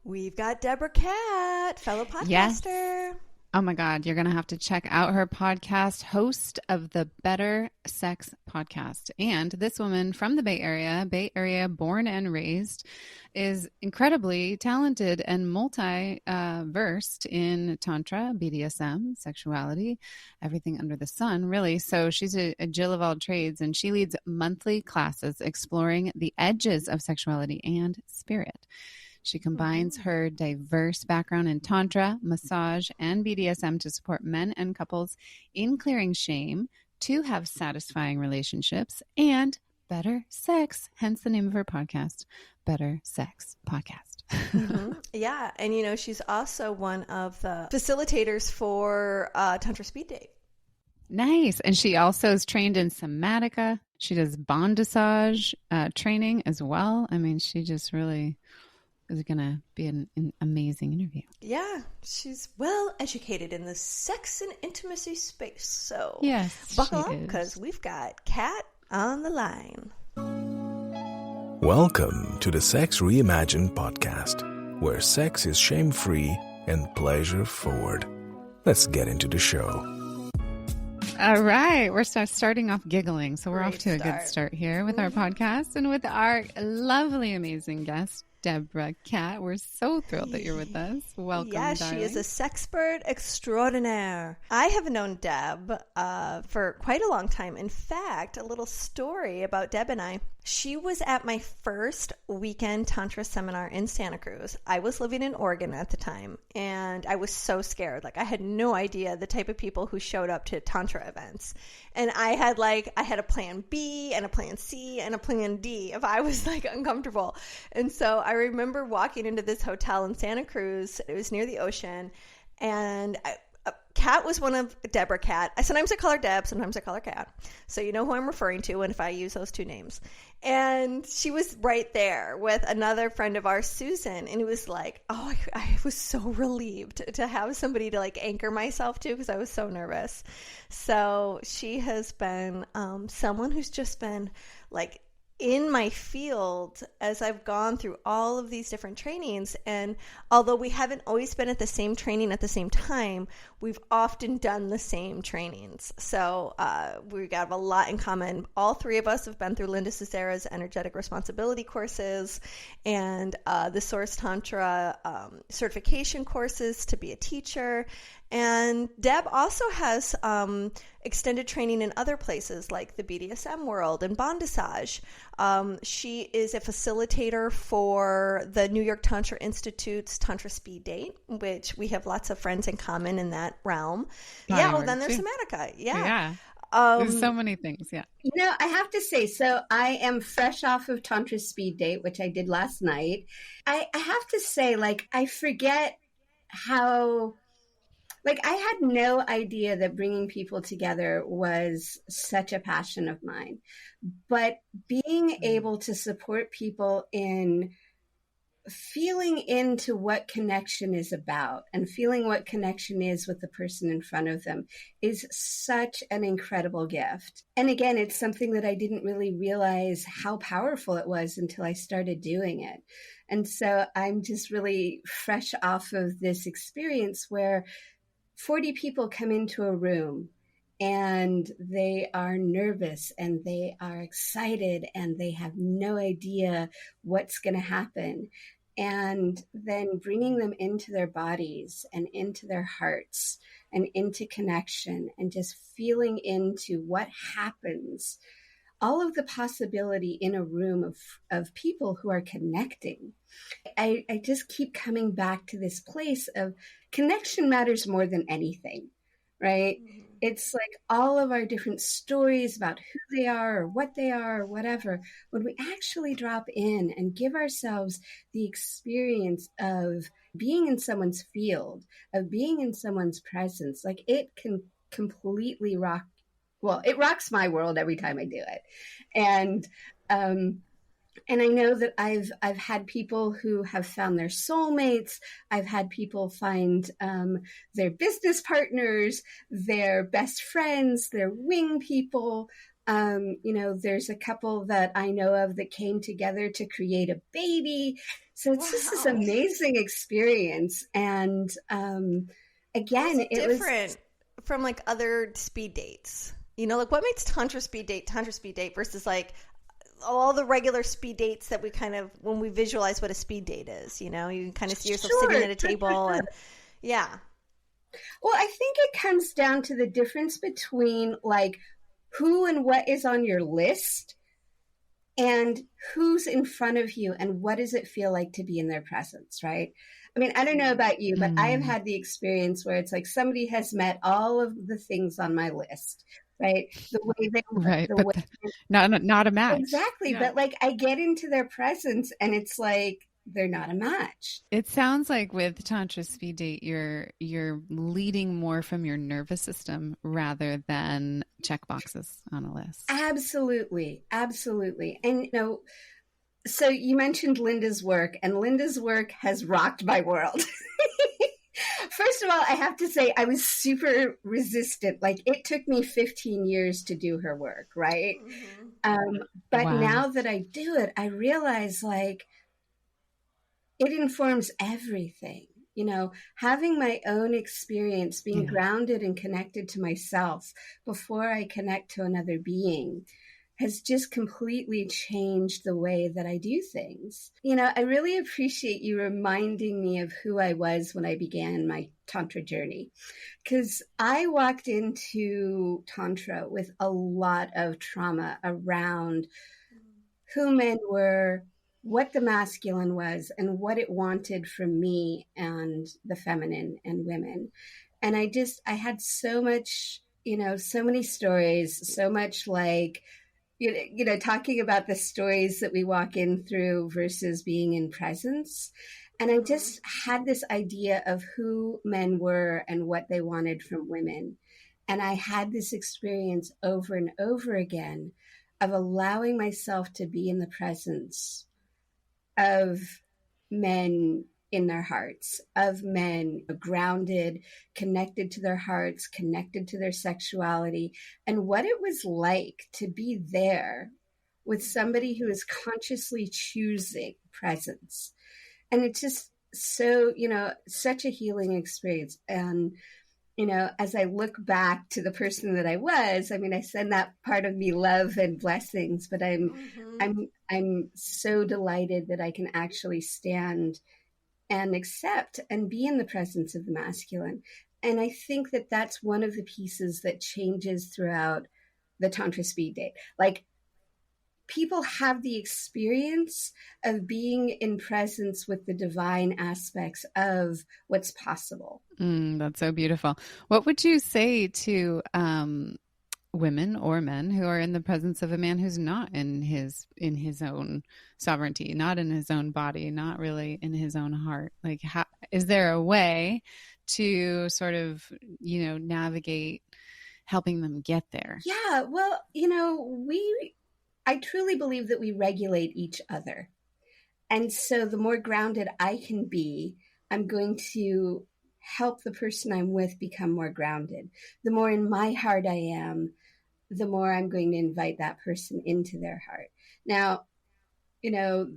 We've got Deborah Cat, fellow podcaster. Yes. Oh my God, you're going to have to check out her podcast, host of the Better Sex podcast. And this woman from the Bay Area born and raised, is incredibly talented and multi-versed in Tantra, BDSM, sexuality, everything under the sun, really. So she's a Jill of all trades, and she leads monthly classes exploring the edges of sexuality and spirit. She combines her diverse background in Tantra, massage, and BDSM to support men and couples in clearing shame, to have satisfying relationships, and better sex. Hence the name of her podcast, Better Sex Podcast. Yeah. And, you know, she's also one of the facilitators for Tantra Speed Date. Nice. And she also is trained in somatica. She does bondage training as well. I mean, she just really is going to be an amazing interview. Yeah, she's well educated in the sex and intimacy space. So yes, buckle up, because we've got Kat on the line. Welcome to the Sex Reimagined podcast, where sex is shame-free and pleasure-forward. Let's get into the show. All right. We're starting off giggling. So we're Great off to a good start here with our podcast and with our lovely, amazing guest, Deborah Cat. We're so thrilled that you're with us. Welcome, Yes, darling. she is a sexpert extraordinaire. I have known Deb for quite a long time. In fact, a little story about Deb and I. She was at my first weekend Tantra seminar in Santa Cruz. I was living in Oregon at the time, and I was so scared. Like, I had no idea the type of people who showed up to Tantra events. And I had a plan B and a plan C and a plan D if I was uncomfortable. And so I remember walking into this hotel in Santa Cruz. It was near the ocean, and Kat was one of Deborah Cat. Sometimes I call her Deb, sometimes I call her Kat. So you know who I'm referring to and if I use those two names. And she was right there with another friend of ours, Susan. And it was like, oh, I was so relieved to have somebody to anchor myself to, because I was so nervous. So she has been someone who's just been in my field as I've gone through all of these different trainings. And although we haven't always been at the same training at the same time, we've often done the same trainings. So we got a lot in common. All three of us have been through Linda Cesara's energetic responsibility courses and the Source Tantra certification courses to be a teacher. And Deb also has extended training in other places like the BDSM world and bondage. She is a facilitator for the New York Tantra Institute's Tantra Speed Date, which we have lots of friends in common in that realm. Then there's somatica. Yeah. There's so many things. Yeah. You know, I have to say, so I am fresh off of Tantra Speed Date, which I did last night. I have to say, I forget how... I had no idea that bringing people together was such a passion of mine. But being able to support people in feeling into what connection is about and feeling what connection is with the person in front of them is such an incredible gift. And again, it's something that I didn't really realize how powerful it was until I started doing it. And so I'm just really fresh off of this experience where 40 people come into a room and they are nervous and they are excited and they have no idea what's going to happen. And then bringing them into their bodies and into their hearts and into connection and just feeling into what happens, all of the possibility in a room of people who are connecting. I just keep coming back to this place of connection matters more than anything, right? Mm-hmm. It's all of our different stories about who they are or what they are or whatever. When we actually drop in and give ourselves the experience of being in someone's field, of being in someone's presence, it can completely rock. Well, it rocks my world every time I do it. And I know that I've had people who have found their soulmates. I've had people find their business partners, their best friends, their wing people. There's a couple that I know of that came together to create a baby. So it's just this Wow. amazing experience. And again, it was Different from like other speed dates. You know, like what makes Tantra speed date versus like all the regular speed dates that we kind of, when we visualize what a speed date is, you know, you can kind of see yourself sitting at a table and yeah. Well, I think it comes down to the difference between like who and what is on your list and who's in front of you and what does it feel like to be in their presence, right? I mean, I don't know about you, but I have had the experience where it's like somebody has met all of the things on my list, right? The way they look, Right. the But way not a match. exactly. Yeah. But like I get into their presence and it's like they're not a match. It sounds like with Tantra Speed Date, you're leading more from your nervous system rather than check boxes on a list. Absolutely. Absolutely. And you know, so you mentioned Linda's work, and Linda's work has rocked my world. First of all, I have to say I was super resistant. Like it took me 15 years to do her work, right? But Wow. now that I do it, I realize like it informs everything. You know, having my own experience, being grounded and connected to myself before I connect to another being has just completely changed the way that I do things. You know, I really appreciate you reminding me of who I was when I began my Tantra journey, because I walked into Tantra with a lot of trauma around who men were, what the masculine was, and what it wanted from me and the feminine and women. And I had so much, you know, so many stories, so much like, you know, talking about the stories that we walk in through versus being in presence. And I just had this idea of who men were and what they wanted from women. And I had this experience over and over again of allowing myself to be in the presence of men in their hearts, of men grounded, connected to their hearts, connected to their sexuality, and what it was like to be there with somebody who is consciously choosing presence. And it's just so, you know, such a healing experience. And, you know, as I look back to the person that I was, I mean, I send that part of me love and blessings, but I'm so delighted that I can actually stand and accept and be in the presence of the masculine. And I think that that's one of the pieces that changes throughout the Tantra Speed Date. Like people have the experience of being in presence with the divine aspects of what's possible. That's so beautiful. What would you say to women or men who are in the presence of a man who's not in his own sovereignty, not in his own body, not really in his own heart? Like, how, is there a way to sort of, you know, navigate helping them get there? Yeah, well, you know, I truly believe that we regulate each other. And so the more grounded I can be, I'm going to help the person I'm with become more grounded. The more in my heart I am, the more I'm going to invite that person into their heart. Now, you know,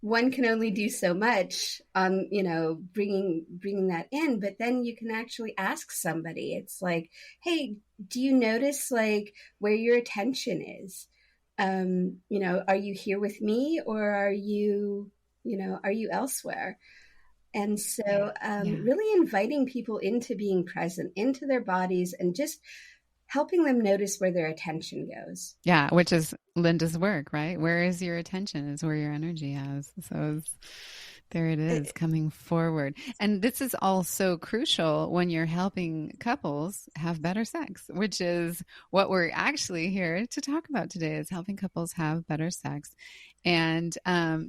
one can only do so much on, you know, bringing that in, but then you can actually ask somebody. It's like, hey, do you notice like where your attention is? You know, are you here with me or are you elsewhere? And so really inviting people into being present, into their bodies, and just helping them notice where their attention goes. Yeah, which is Linda's work, right? Where is your attention is where your energy is. So there it is, coming forward. And this is also crucial when you're helping couples have better sex, which is what we're actually here to talk about today, is helping couples have better sex. And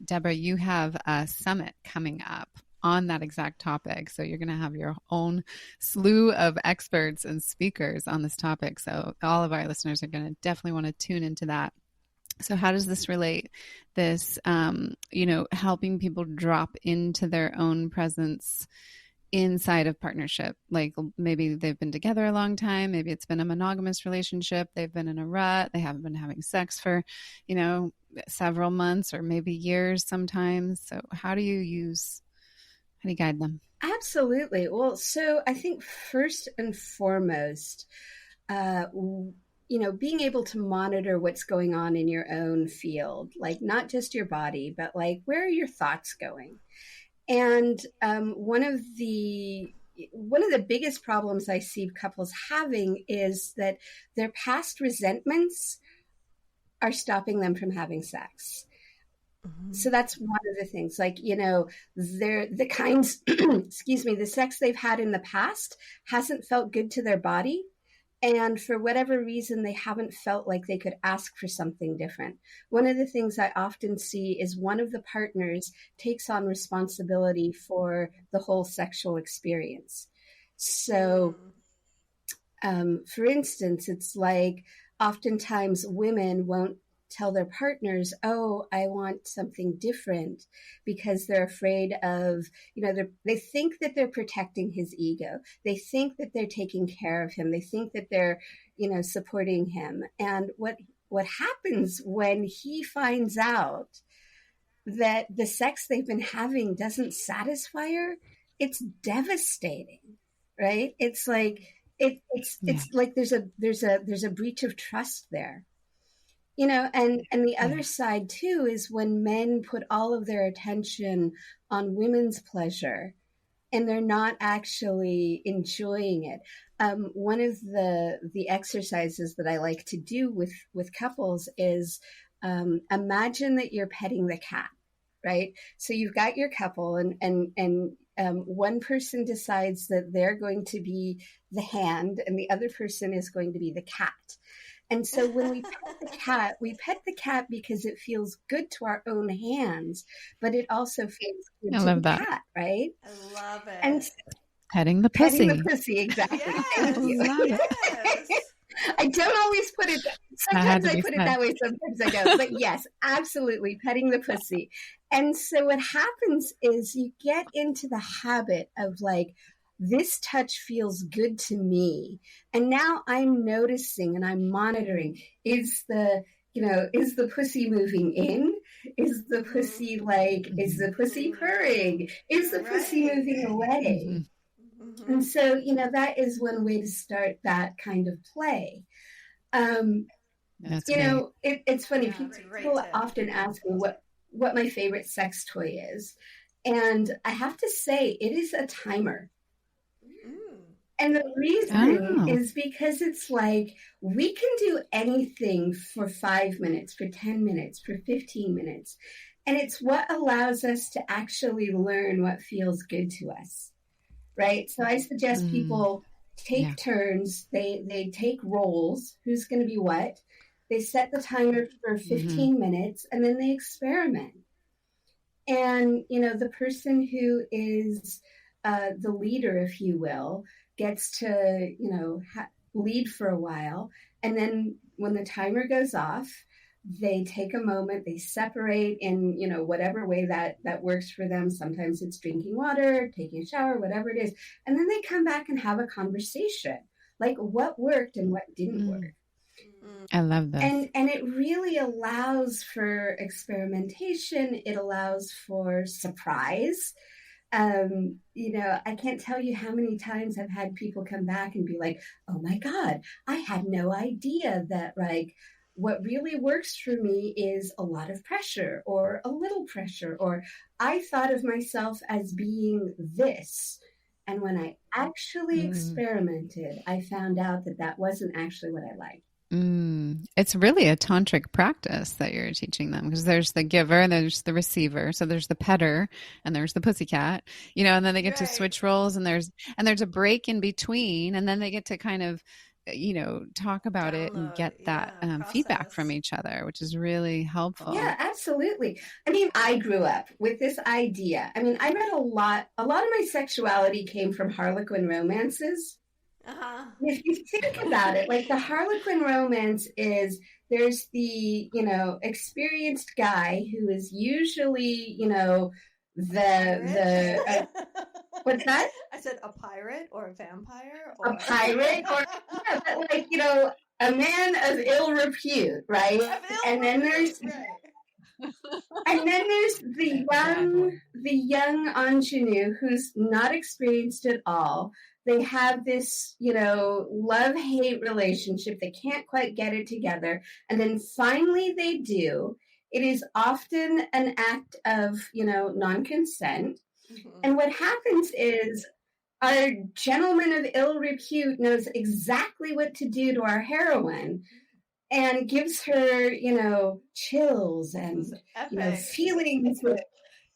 Deborah, you have a summit coming up on that exact topic. So you're going to have your own slew of experts and speakers on this topic. So all of our listeners are going to definitely want to tune into that. So how does this relate? This, you know, helping people drop into their own presence inside of partnership. Like maybe they've been together a long time. Maybe it's been a monogamous relationship. They've been in a rut. They haven't been having sex for, several months or maybe years sometimes. So how do you guide them? Absolutely. Well, so I think first and foremost, being able to monitor what's going on in your own field, like not just your body, but like where are your thoughts going? And one of the biggest problems I see couples having is that their past resentments are stopping them from having sex. So that's one of the things, like, they're the kinds, the sex they've had in the past hasn't felt good to their body. And for whatever reason, they haven't felt like they could ask for something different. One of the things I often see is one of the partners takes on responsibility for the whole sexual experience. So, for instance, it's like oftentimes women won't tell their partners, oh, I want something different, because they're afraid of, they think that they're protecting his ego. They think that they're taking care of him. They think that they're, supporting him. And what happens when he finds out that the sex they've been having doesn't satisfy her, it's devastating, right? It's like, it's like there's a breach of trust there. And the other side too is when men put all of their attention on women's pleasure and they're not actually enjoying it. One of the exercises that I like to do with couples is imagine that you're petting the cat, right? So you've got your couple and one person decides that they're going to be the hand and the other person is going to be the cat. And so when we pet the cat because it feels good to our own hands, but it also feels good to the cat, right? I love it. And petting the pussy. Petting the pussy, exactly. Yes. Thank you. Yes. I don't always put it, sometimes I put it that way, sometimes I don't. But yes, absolutely, petting the pussy. And so what happens is you get into the habit of like, this touch feels good to me. And now I'm noticing and I'm monitoring, is the pussy moving in? Is the pussy is the pussy purring? Is the pussy moving away? Mm-hmm. And so, that is one way to start that kind of play. It's funny. People often ask me what my favorite sex toy is. And I have to say, it is a timer. And the reason is because it's like we can do anything for 5 minutes, for 10 minutes, for 15 minutes. And it's what allows us to actually learn what feels good to us, right? So I suggest people take turns. They take roles. Who's going to be what? They set the timer for 15 minutes and then they experiment. And, the person who is the leader, if you will, gets to, lead for a while. And then when the timer goes off, they take a moment, they separate in, whatever way that works for them. Sometimes it's drinking water, taking a shower, whatever it is. And then they come back and have a conversation, like what worked and what didn't work. I love that. And it really allows for experimentation. It allows for surprise. I can't tell you how many times I've had people come back and be like, oh my God, I had no idea that what really works for me is a lot of pressure or a little pressure, or I thought of myself as being this. And when I actually experimented, I found out that wasn't actually what I liked. It's really a tantric practice that you're teaching them, because there's the giver, there's the receiver, so there's the petter, and there's the pussycat, and then they get to switch roles, and there's a break in between, and then they get to kind of talk about it and get that feedback from each other, which is really helpful. Yeah, absolutely. I mean, I grew up with this idea. I mean, I read a lot of my sexuality came from Harlequin romances. If you think about it, like the Harlequin romance is, there's the, experienced guy who is usually, what's that? I said a pirate or a vampire a pirate or yeah, but like, you know, a man of ill repute, right? And then there's the young ingenue who's not experienced at all. They have this, you know, love-hate relationship. They can't quite get it together. And then finally they do. It is often an act of, you know, non-consent. Mm-hmm. And what happens is our gentleman of ill repute knows exactly what to do to our heroine and gives her, you know, chills and, you know, feelings,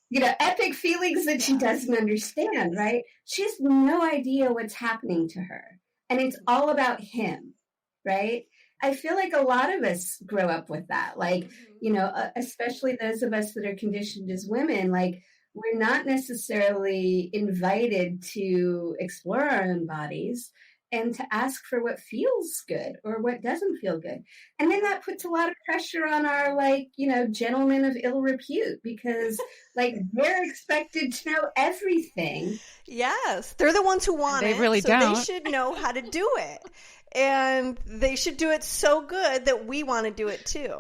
you know, epic feelings that she doesn't understand, right? She has no idea what's happening to her. And it's all about him, right? I feel like a lot of us grow up with that. Like, you know, especially those of us that are conditioned as women, like, we're not necessarily invited to explore our own bodies and to ask for what feels good or what doesn't feel good. And then that puts a lot of pressure on our, like, you know, gentlemen of ill repute because, like, they're expected to know everything. Yes, they're the ones who want it. They really don't. They should know how to do it. And they should do it so good that we want to do it too.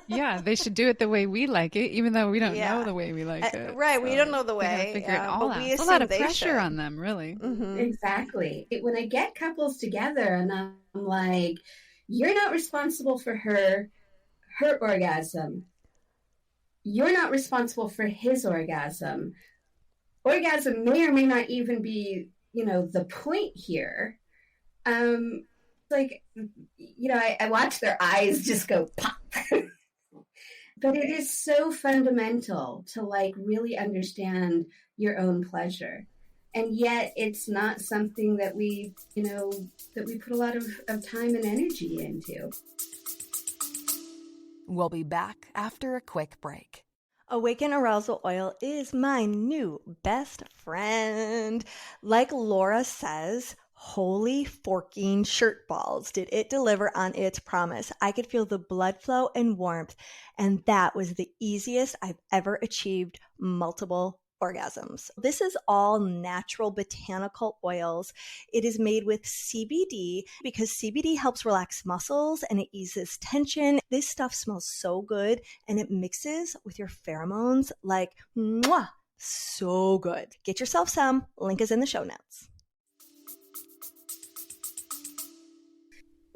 Yeah, they should do it the way we like it, even though we don't know the way we like it. Right, so we don't know the way. Figure it all out. It's a lot of pressure on them, really. Mm-hmm. Exactly. When I get couples together and I'm like, you're not responsible for her orgasm. You're not responsible for his orgasm. Orgasm may or may not even be, you know, the point here. Like, you know, I watch their eyes just go pop. But it is so fundamental to, like, really understand your own pleasure. And yet it's not something that we, you know, that we put a lot of time and energy into. We'll be back after a quick break. Awaken Arousal Oil is my new best friend. Like Laura says, holy forking shirt balls, did it deliver on its promise. I could feel the blood flow and warmth, and that was the easiest I've ever achieved multiple orgasms. This is all natural botanical oils. It is made with CBD because CBD helps relax muscles and it eases tension. This stuff smells so good and it mixes with your pheromones like mwah, so good. Get yourself some. Link is in the show notes.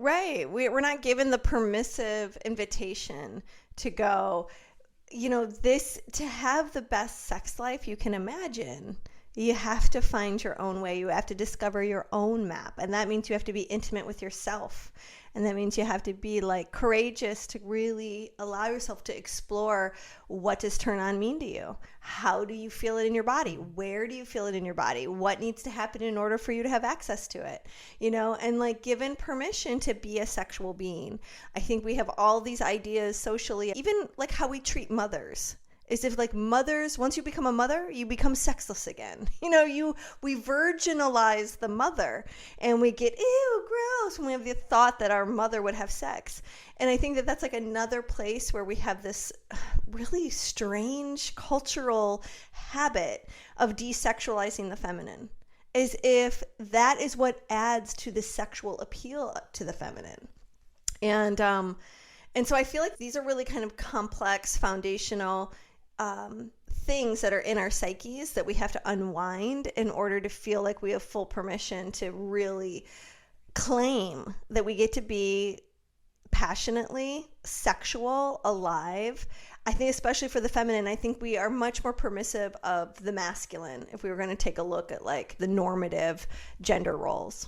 Right. We're not given the permissive invitation to go, you know, this, to have the best sex life you can imagine, you have to find your own way. You have to discover your own map. And that means you have to be intimate with yourself. And that means you have to be, like, courageous to really allow yourself to explore, what does turn on mean to you? How do you feel it in your body? Where do you feel it in your body? What needs to happen in order for you to have access to it? You know, and, like, given permission to be a sexual being. I think we have all these ideas socially, even like how we treat mothers. Is if, like, mothers, once you become a mother, you become sexless again. You know, we virginalize the mother and we get, ew, gross, when we have the thought that our mother would have sex. And I think that that's, like, another place where we have this really strange cultural habit of desexualizing the feminine, as if that is what adds to the sexual appeal to the feminine. And so I feel like these are really kind of complex, foundational things that are in our psyches that we have to unwind in order to feel like we have full permission to really claim that we get to be passionately sexual, alive. I think especially for the feminine, I think we are much more permissive of the masculine if we were going to take a look at, like, the normative gender roles.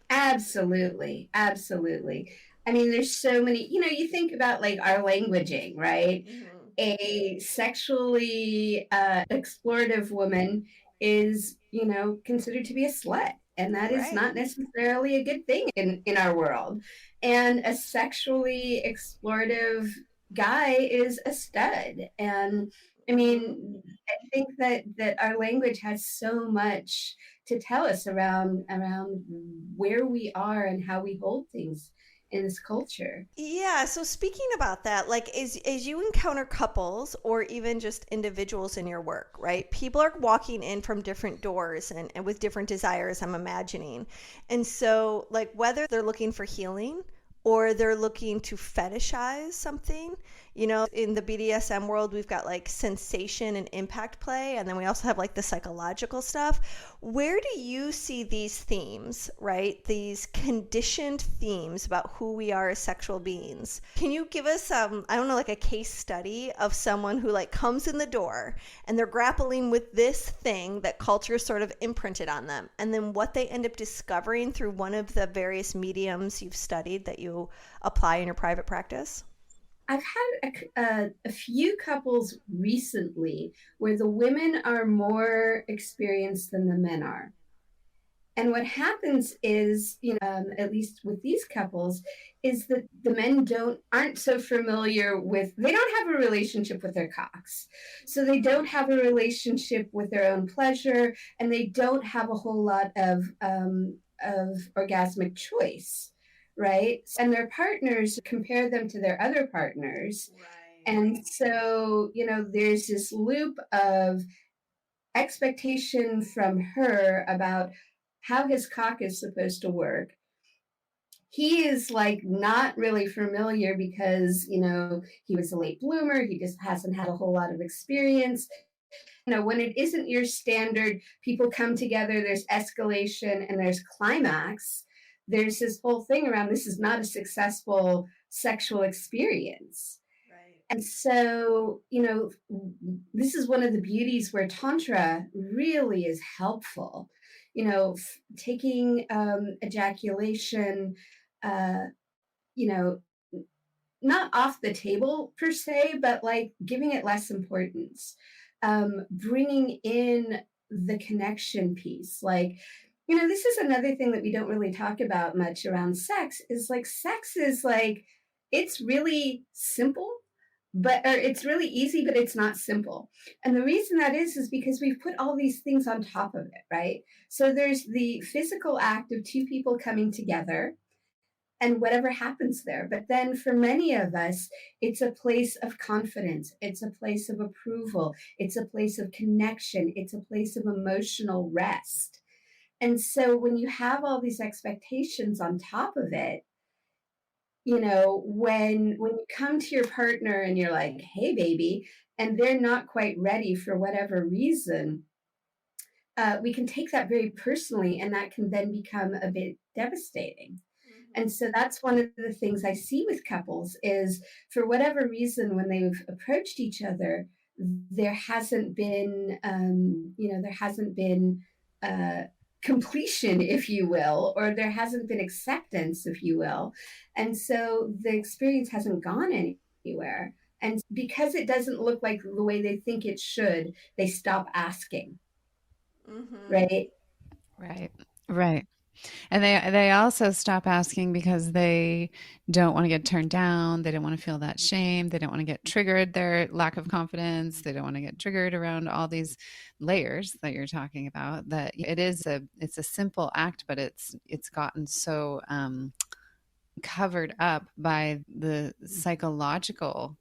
Absolutely. Absolutely. I mean, there's so many, you know, you think about, like, our languaging, right? Mm-hmm. A sexually explorative woman is, you know, considered to be a slut. And that is not necessarily a good thing in our world. And a sexually explorative guy is a stud. And I mean, I think that our language has so much to tell us around where we are and how we hold things in this culture. Yeah, so speaking about that, like as you encounter couples or even just individuals in your work, right? People are walking in from different doors and with different desires, I'm imagining. And so like whether they're looking for healing or they're looking to fetishize something, in the BDSM world, we've got like sensation and impact play, and then we also have like the psychological stuff. Where do you see these themes, right? These conditioned themes about who we are as sexual beings. Can you give us, I don't know, like a case study of someone who like comes in the door and they're grappling with this thing that culture sort of imprinted on them, and then what they end up discovering through one of the various mediums you've studied that you apply in your private practice? I've had a few couples recently where the women are more experienced than the men are. And what happens is, at least with these couples, is that the men aren't so familiar with, they don't have a relationship with their cocks. So they don't have a relationship with their own pleasure, and they don't have a whole lot of orgasmic choice, right? And their partners compare them to their other partners. Right. And so, there's this loop of expectation from her about how his cock is supposed to work. He is like not really familiar because, he was a late bloomer. He just hasn't had a whole lot of experience. When it isn't your standard, people come together, there's escalation and there's climax. There's this whole thing around this is not a successful sexual experience. And so, this is one of the beauties where Tantra really is helpful. Taking ejaculation, not off the table per se, but like giving it less importance, bringing in the connection piece. Like, this is another thing that we don't really talk about much around sex is like, it's really simple, or it's really easy, but it's not simple. And the reason that is because we've put all these things on top of it, right? So there's the physical act of two people coming together and whatever happens there. But then for many of us, it's a place of confidence. It's a place of approval. It's a place of connection. It's a place of emotional rest. And so when you have all these expectations on top of it, when you come to your partner and you're like, hey, baby, and they're not quite ready for whatever reason, we can take that very personally, and that can then become a bit devastating. And so that's one of the things I see with couples is for whatever reason, when they've approached each other, there hasn't been, completion, if you will, or there hasn't been acceptance, if you will. And so the experience hasn't gone anywhere. And because it doesn't look like the way they think it should, they stop asking. Mm-hmm. Right. And they also stop asking because they don't want to get turned down. They don't want to feel that shame. They don't want to get triggered, their lack of confidence. They don't want to get triggered around all these layers that you're talking about. That it's a simple act, but it's gotten so covered up by the psychological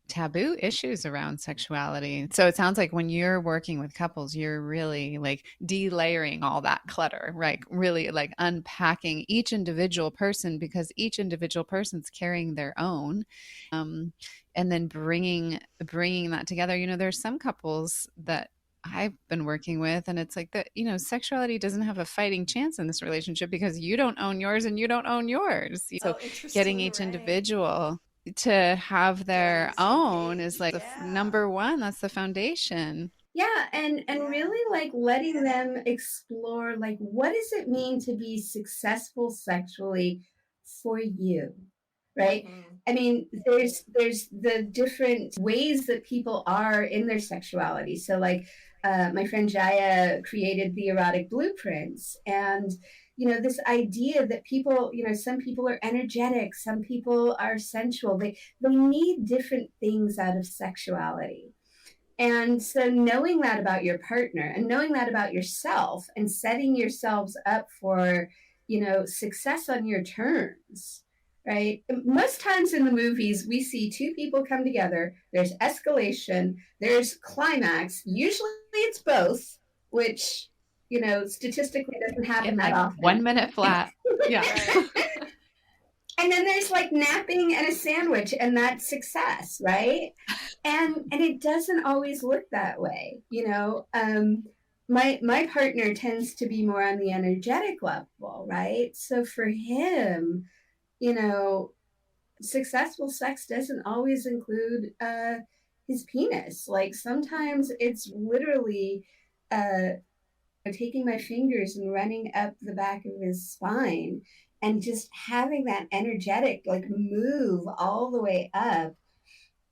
taboo issues around sexuality. So it sounds like when you're working with couples, you're really like delayering all that clutter, right? Really like unpacking each individual person because each individual person's carrying their own, and then bringing that together. There's some couples that I've been working with, and it's like that, sexuality doesn't have a fighting chance in this relationship because you don't own yours and you don't own yours. So getting each individual to have their own is like number one. That's the foundation. Yeah. And really like letting them explore, like, what does it mean to be successful sexually for you? Right. Mm-hmm. I mean, there's the different ways that people are in their sexuality. So like, my friend Jaya created the erotic blueprints, and this idea that people, some people are energetic, some people are sensual. They need different things out of sexuality. And so knowing that about your partner and knowing that about yourself and setting yourselves up for, success on your terms, right? Most times in the movies, we see two people come together, there's escalation, there's climax. Usually it's both, which, statistically doesn't happen In that like often. 1 minute flat. Yeah. And then there's like napping and a sandwich, and that's success, right? And it doesn't always work that way, my partner tends to be more on the energetic level, right? So for him, successful sex doesn't always include his penis. Like sometimes it's literally taking my fingers and running up the back of his spine and just having that energetic like move all the way up.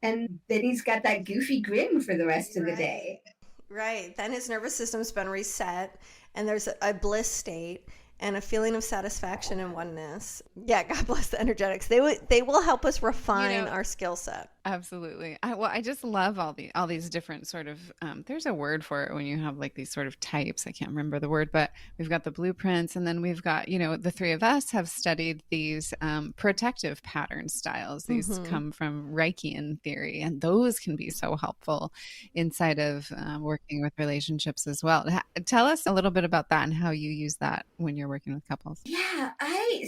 And then he's got that goofy grin for the rest of the day. Right. Then his nervous system's been reset, and there's a bliss state and a feeling of satisfaction and oneness. Yeah, God bless the energetics. They will help us refine our skill set. Absolutely. I just love all these different sort of, there's a word for it when you have like these sort of types. I can't remember the word, but we've got the blueprints, and then we've got, the three of us have studied these protective pattern styles. These come from Reichian theory, and those can be so helpful inside of working with relationships as well. Tell us a little bit about that and how you use that when you're working with couples. Yeah,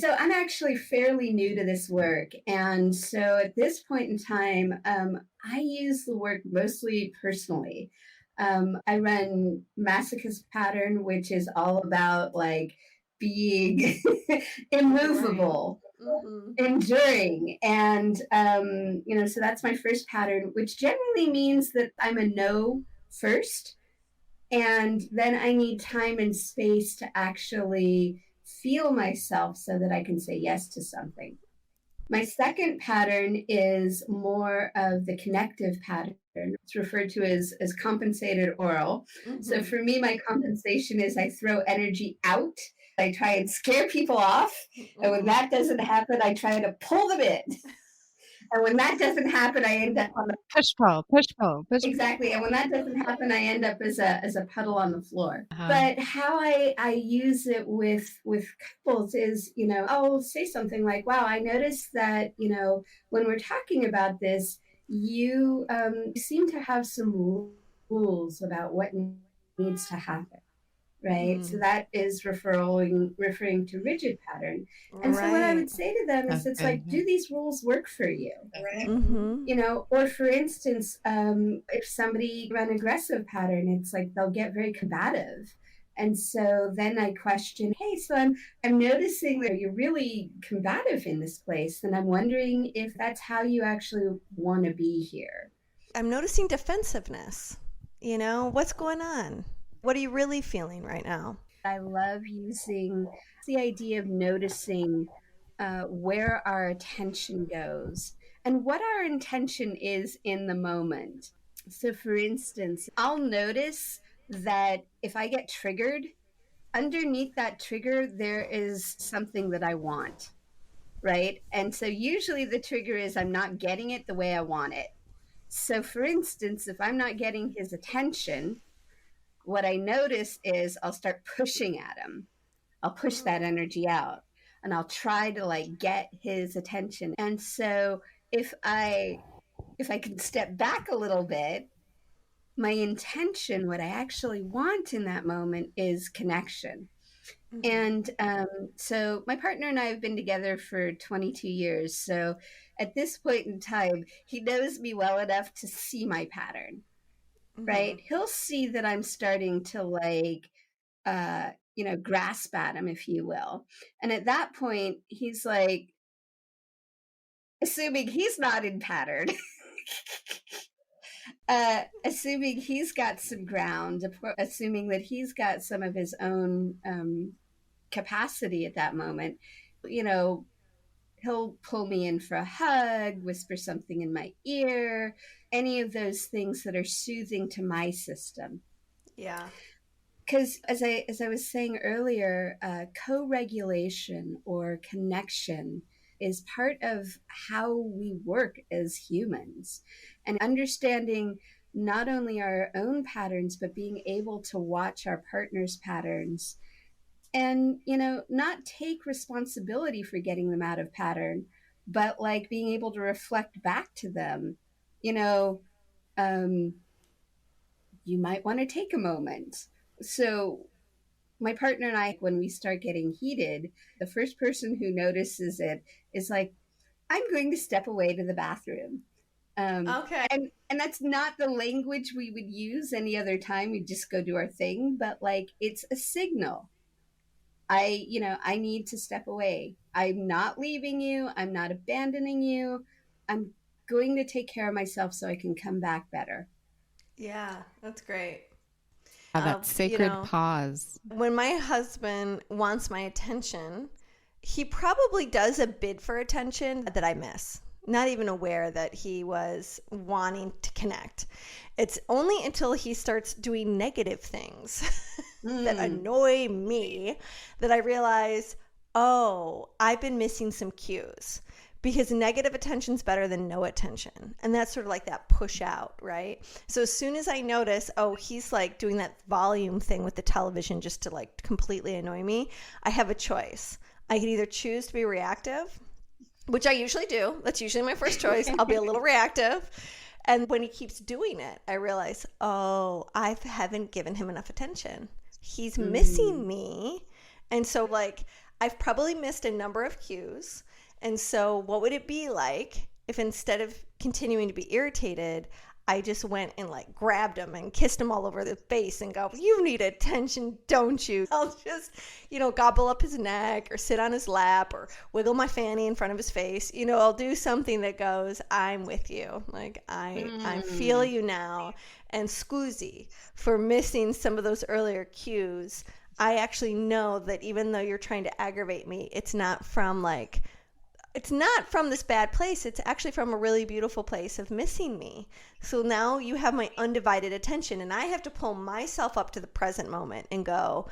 so I'm actually fairly new to this work. And so at this point in time, I use the work mostly personally. I run Masochist Pattern, which is all about like being immovable, enduring. And, so that's my first pattern, which generally means that I'm a no first. And then I need time and space to actually feel myself so that I can say yes to something. My second pattern is more of the connective pattern. It's referred to as compensated oral. So for me, my compensation is I throw energy out. I try and scare people off. And when that doesn't happen, I try to pull them in. And when that doesn't happen, I end up on the push pull. Exactly. And when that doesn't happen, I end up as a puddle on the floor. But how I use it with couples is, I'll say something like, wow, I noticed that, when we're talking about this, you seem to have some rules about what needs to happen. Right. So that is referring to rigid pattern. And so what I would say to them is it's like, do these rules work for you? Right. Or for instance, if somebody run aggressive pattern, it's like they'll get very combative. And so then I question, hey, so I'm noticing that you're really combative in this place. And I'm wondering if that's how you actually want to be here. I'm noticing defensiveness. What's going on? What are you really feeling right now? I love using the idea of noticing where our attention goes and what our intention is in the moment. So for instance, I'll notice that if I get triggered, underneath that trigger, there is something that I want, right? And so usually the trigger is I'm not getting it the way I want it. So for instance, if I'm not getting his attention, what I notice is I'll start pushing at him. I'll push that energy out and I'll try to like get his attention. And so if I can step back a little bit, my intention, what I actually want in that moment is connection. And so my partner and I have been together for 22 years. So at this point in time, he knows me well enough to see my pattern. Right. He'll see that I'm starting to like, grasp at him, if you will. And at that point, he's like, assuming he's not in pattern, assuming he's got some ground, assuming that he's got some of his own capacity at that moment, he'll pull me in for a hug, whisper something in my ear, any of those things that are soothing to my system. Yeah. Because as I was saying earlier, co-regulation or connection is part of how we work as humans. And understanding not only our own patterns, but being able to watch our partner's patterns and, not take responsibility for getting them out of pattern, but like being able to reflect back to them, you know, um, you might want to take a moment. So my partner and I, when we start getting heated, the first person who notices it is like, I'm going to step away to the bathroom. Okay. And that's not the language we would use any other time. We just go do our thing, but like it's a signal. I need to step away. I'm not leaving you. I'm not abandoning you. I'm going to take care of myself so I can come back better. Yeah, that's great. That sacred pause. When my husband wants my attention, he probably does a bid for attention that I miss, not even aware that he was wanting to connect. It's only until he starts doing negative things that annoy me that I realize, oh, I've been missing some cues. Because negative attention's better than no attention. And that's sort of like that push out, right? So as soon as I notice, oh, he's like doing that volume thing with the television just to like completely annoy me, I have a choice. I can either choose to be reactive, which I usually do. That's usually my first choice. I'll be a little reactive. And when he keeps doing it, I realize, oh, I haven't given him enough attention. He's missing me. And so like I've probably missed a number of cues. And so what would it be like if instead of continuing to be irritated, I just went and like grabbed him and kissed him all over the face and go, you need attention, don't you? I'll just, gobble up his neck or sit on his lap or wiggle my fanny in front of his face. I'll do something that goes, I'm with you. Like I feel you now. And scusi for missing some of those earlier cues. I actually know that even though you're trying to aggravate me, it's not from this bad place. It's actually from a really beautiful place of missing me. So now you have my undivided attention, and I have to pull myself up to the present moment and go,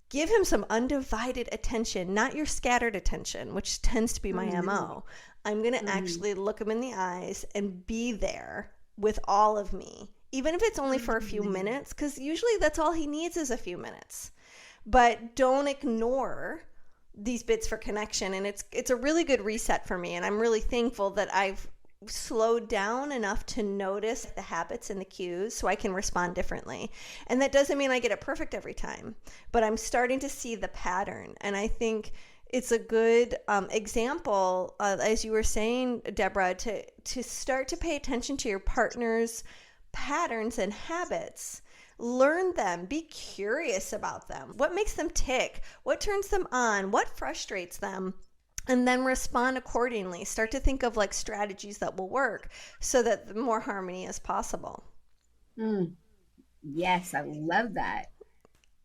give him some undivided attention, not your scattered attention, which tends to be my MO. I'm going to actually look him in the eyes and be there with all of me, even if it's only for a few minutes, because usually that's all he needs is a few minutes. But don't ignore these bits for connection, and it's a really good reset for me, and I'm really thankful that I've slowed down enough to notice the habits and the cues so I can respond differently. And that doesn't mean I get it perfect every time, but I'm starting to see the pattern, and I think it's a good example, as you were saying, Deborah, to start to pay attention to your partner's patterns and habits. Learn them. Be curious about them. What makes them tick? What turns them on? What frustrates them? And then respond accordingly. Start to think of like strategies that will work so that more harmony is possible. Yes, I love that.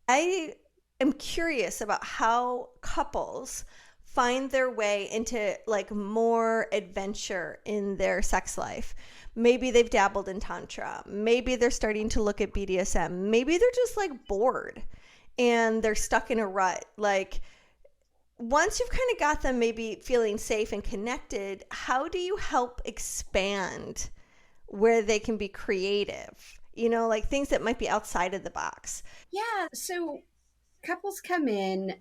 I am curious about how couples find their way into like more adventure in their sex life. Maybe they've dabbled in Tantra. Maybe they're starting to look at BDSM. Maybe they're just like bored and they're stuck in a rut. Like once you've kind of got them maybe feeling safe and connected, how do you help expand where they can be creative? Like things that might be outside of the box. Yeah. So couples come in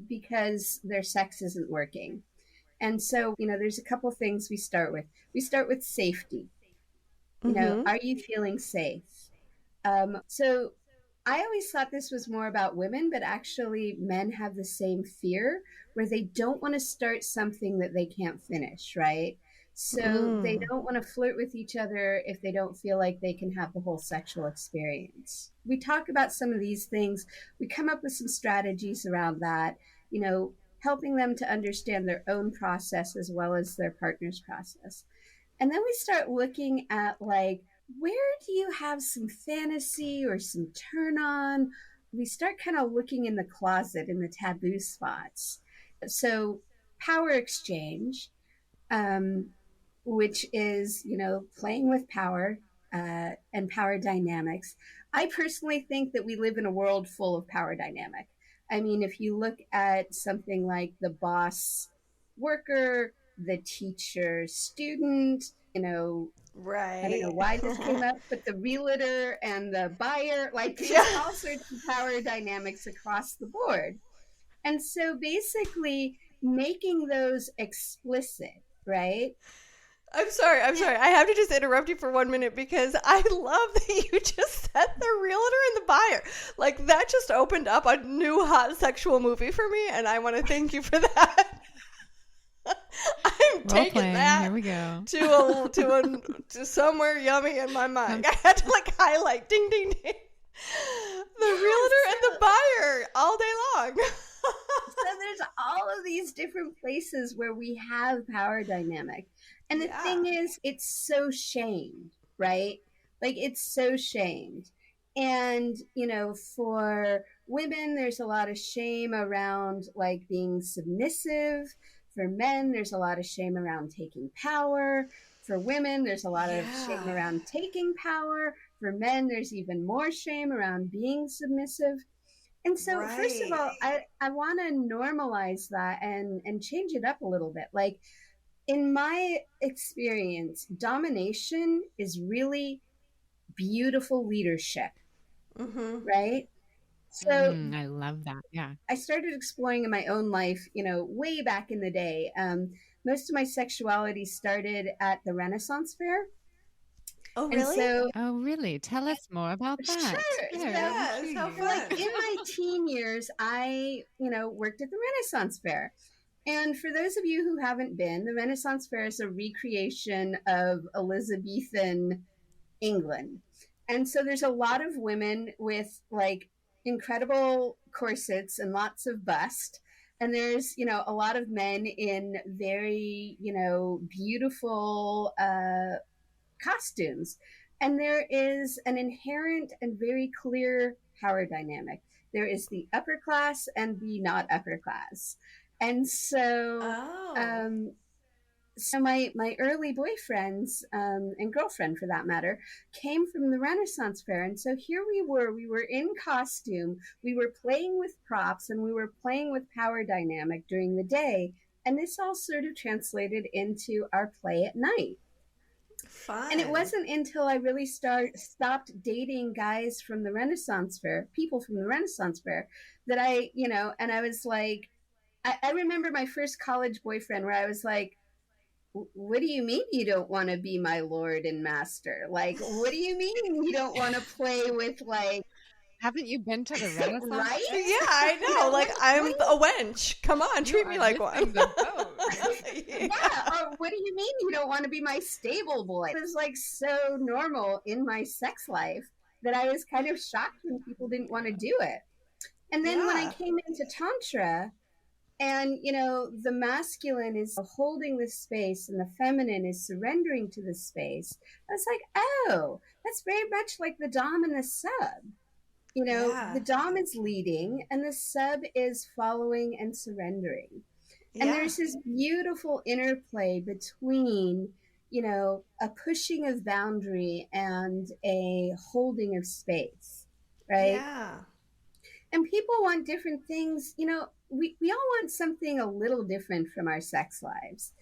because their sex isn't working. And so, there's a couple things we start with. We start with safety. Are you feeling safe? So I always thought this was more about women, but actually men have the same fear where they don't want to start something that they can't finish, right? So they don't want to flirt with each other if they don't feel like they can have the whole sexual experience. We talk about some of these things. We come up with some strategies around that, helping them to understand their own process as well as their partner's process. And then we start looking at like, where do you have some fantasy or some turn on? We start kind of looking in the closet in the taboo spots. So power exchange, which is, playing with power and power dynamics. I personally think that we live in a world full of power dynamic. I mean, if you look at something like the boss worker, the teacher student, right. I don't know why this came up, but the realtor and the buyer, like there's all sorts of power dynamics across the board. And so basically making those explicit right? I'm sorry. I have to just interrupt you for 1 minute because I love that you just said the realtor and the buyer. Like, that just opened up a new hot sexual movie for me, and I want to thank you for that. I'm Role taking playing. that Here we go. to somewhere yummy in my mind. I had to like highlight, ding, ding, ding, the realtor and the buyer all day long. So there's all of these different places where we have power dynamic. And the thing is, it's so shamed, right? Like, it's so shamed. And, for women, there's a lot of shame around like being submissive. For men, there's a lot of shame around taking power. For women, there's a lot of shame around taking power. For men, there's even more shame around being submissive. And so, first of all, I want to normalize that and change it up a little bit. Like, in my experience, domination is really beautiful leadership, right? So I love that. Yeah. I started exploring in my own life, way back in the day. Most of my sexuality started at the Renaissance Fair. Oh, And really? so, Oh, really? Tell us more about that. sure. Yeah, So, Yes, how intriguing. fun. like in my teen years, I, worked at the Renaissance Fair. And for those of you who haven't been, the Renaissance Fair is a recreation of Elizabethan England. And so there's a lot of women with like incredible corsets and lots of bust. And there's, a lot of men in very, beautiful costumes. And there is an inherent and very clear power dynamic. There is the upper class and the not upper class. And so, Oh. so my early boyfriends and girlfriend, for that matter, came from the Renaissance Fair. And so here we were in costume, we were playing with props, and we were playing with power dynamic during the day. And this all sort of translated into our play at night. Fun. And it wasn't until I really stopped dating guys from the Renaissance Fair, people from the Renaissance Fair, that and I was like, I remember my first college boyfriend where I was like, what do you mean you don't want to be my lord and master? Like, what do you mean you don't want to play with, like, Haven't you been to the Renaissance? right? Fair? Yeah, I know. Like, I'm a wench. Come on, treat You me are like one. missing the boat. Yeah. Or what do you mean you don't want to be my stable boy? It was like so normal in my sex life that I was kind of shocked when people didn't want to do it. And then when I came into Tantra, and the masculine is holding this space and the feminine is surrendering to this space, I was like, oh, that's very much like the dom and the sub. The dom is leading and the sub is following and surrendering. And there's this beautiful interplay between, a pushing of boundary and a holding of space, right? Yeah. And people want different things. We all want something a little different from our sex lives.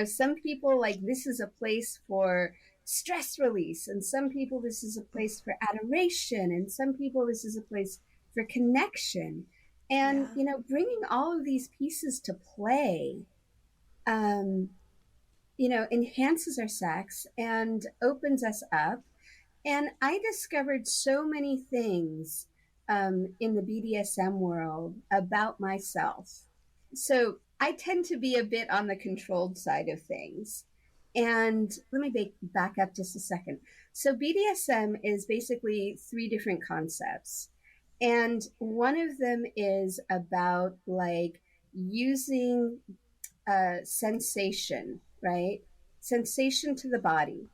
Some people like this is a place for stress release, and some people this is a place for adoration, and some people this is a place for connection. And bringing all of these pieces to play enhances our sex and opens us up. And I discovered so many things in the BDSM world about myself. So I tend to be a bit on the controlled side of things. And let me back up just a second. So BDSM is basically 3 different concepts. And one of them is about like using sensation, right? Sensation to the body.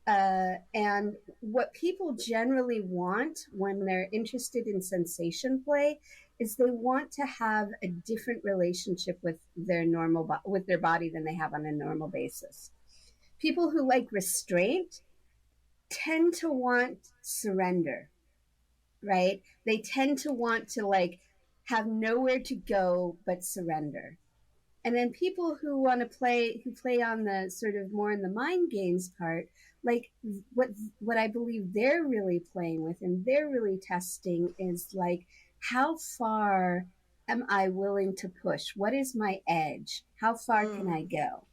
And what people generally want when they're interested in sensation play is they want to have a different relationship with their with their body than they have on a normal basis. People who like restraint tend to want surrender, right? They tend to want to like have nowhere to go but surrender. And then people who want to who play on the sort of more in the mind games part, like what I believe they're really playing with and they're really testing is like, how far am I willing to push? What is my edge? How far can I go?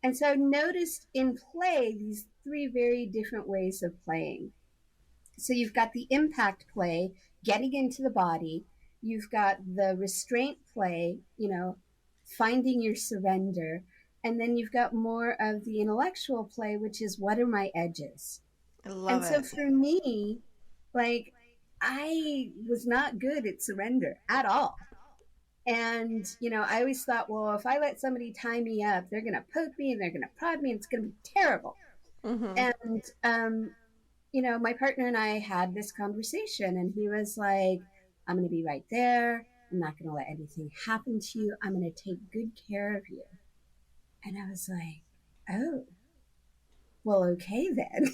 And so I noticed in play these three very different ways of playing. So you've got the impact play, getting into the body. You've got the restraint play, finding your surrender. And then you've got more of the intellectual play, which is what are my edges? I love And so it. for me, like, I was not good at surrender at all. And, I always thought, well, if I let somebody tie me up, they're going to poke me and they're going to prod me and it's going to be terrible. And, my partner and I had this conversation and he was like, I'm going to be right there. I'm not going to let anything happen to you. I'm going to take good care of you. And I was like, oh, well, okay then.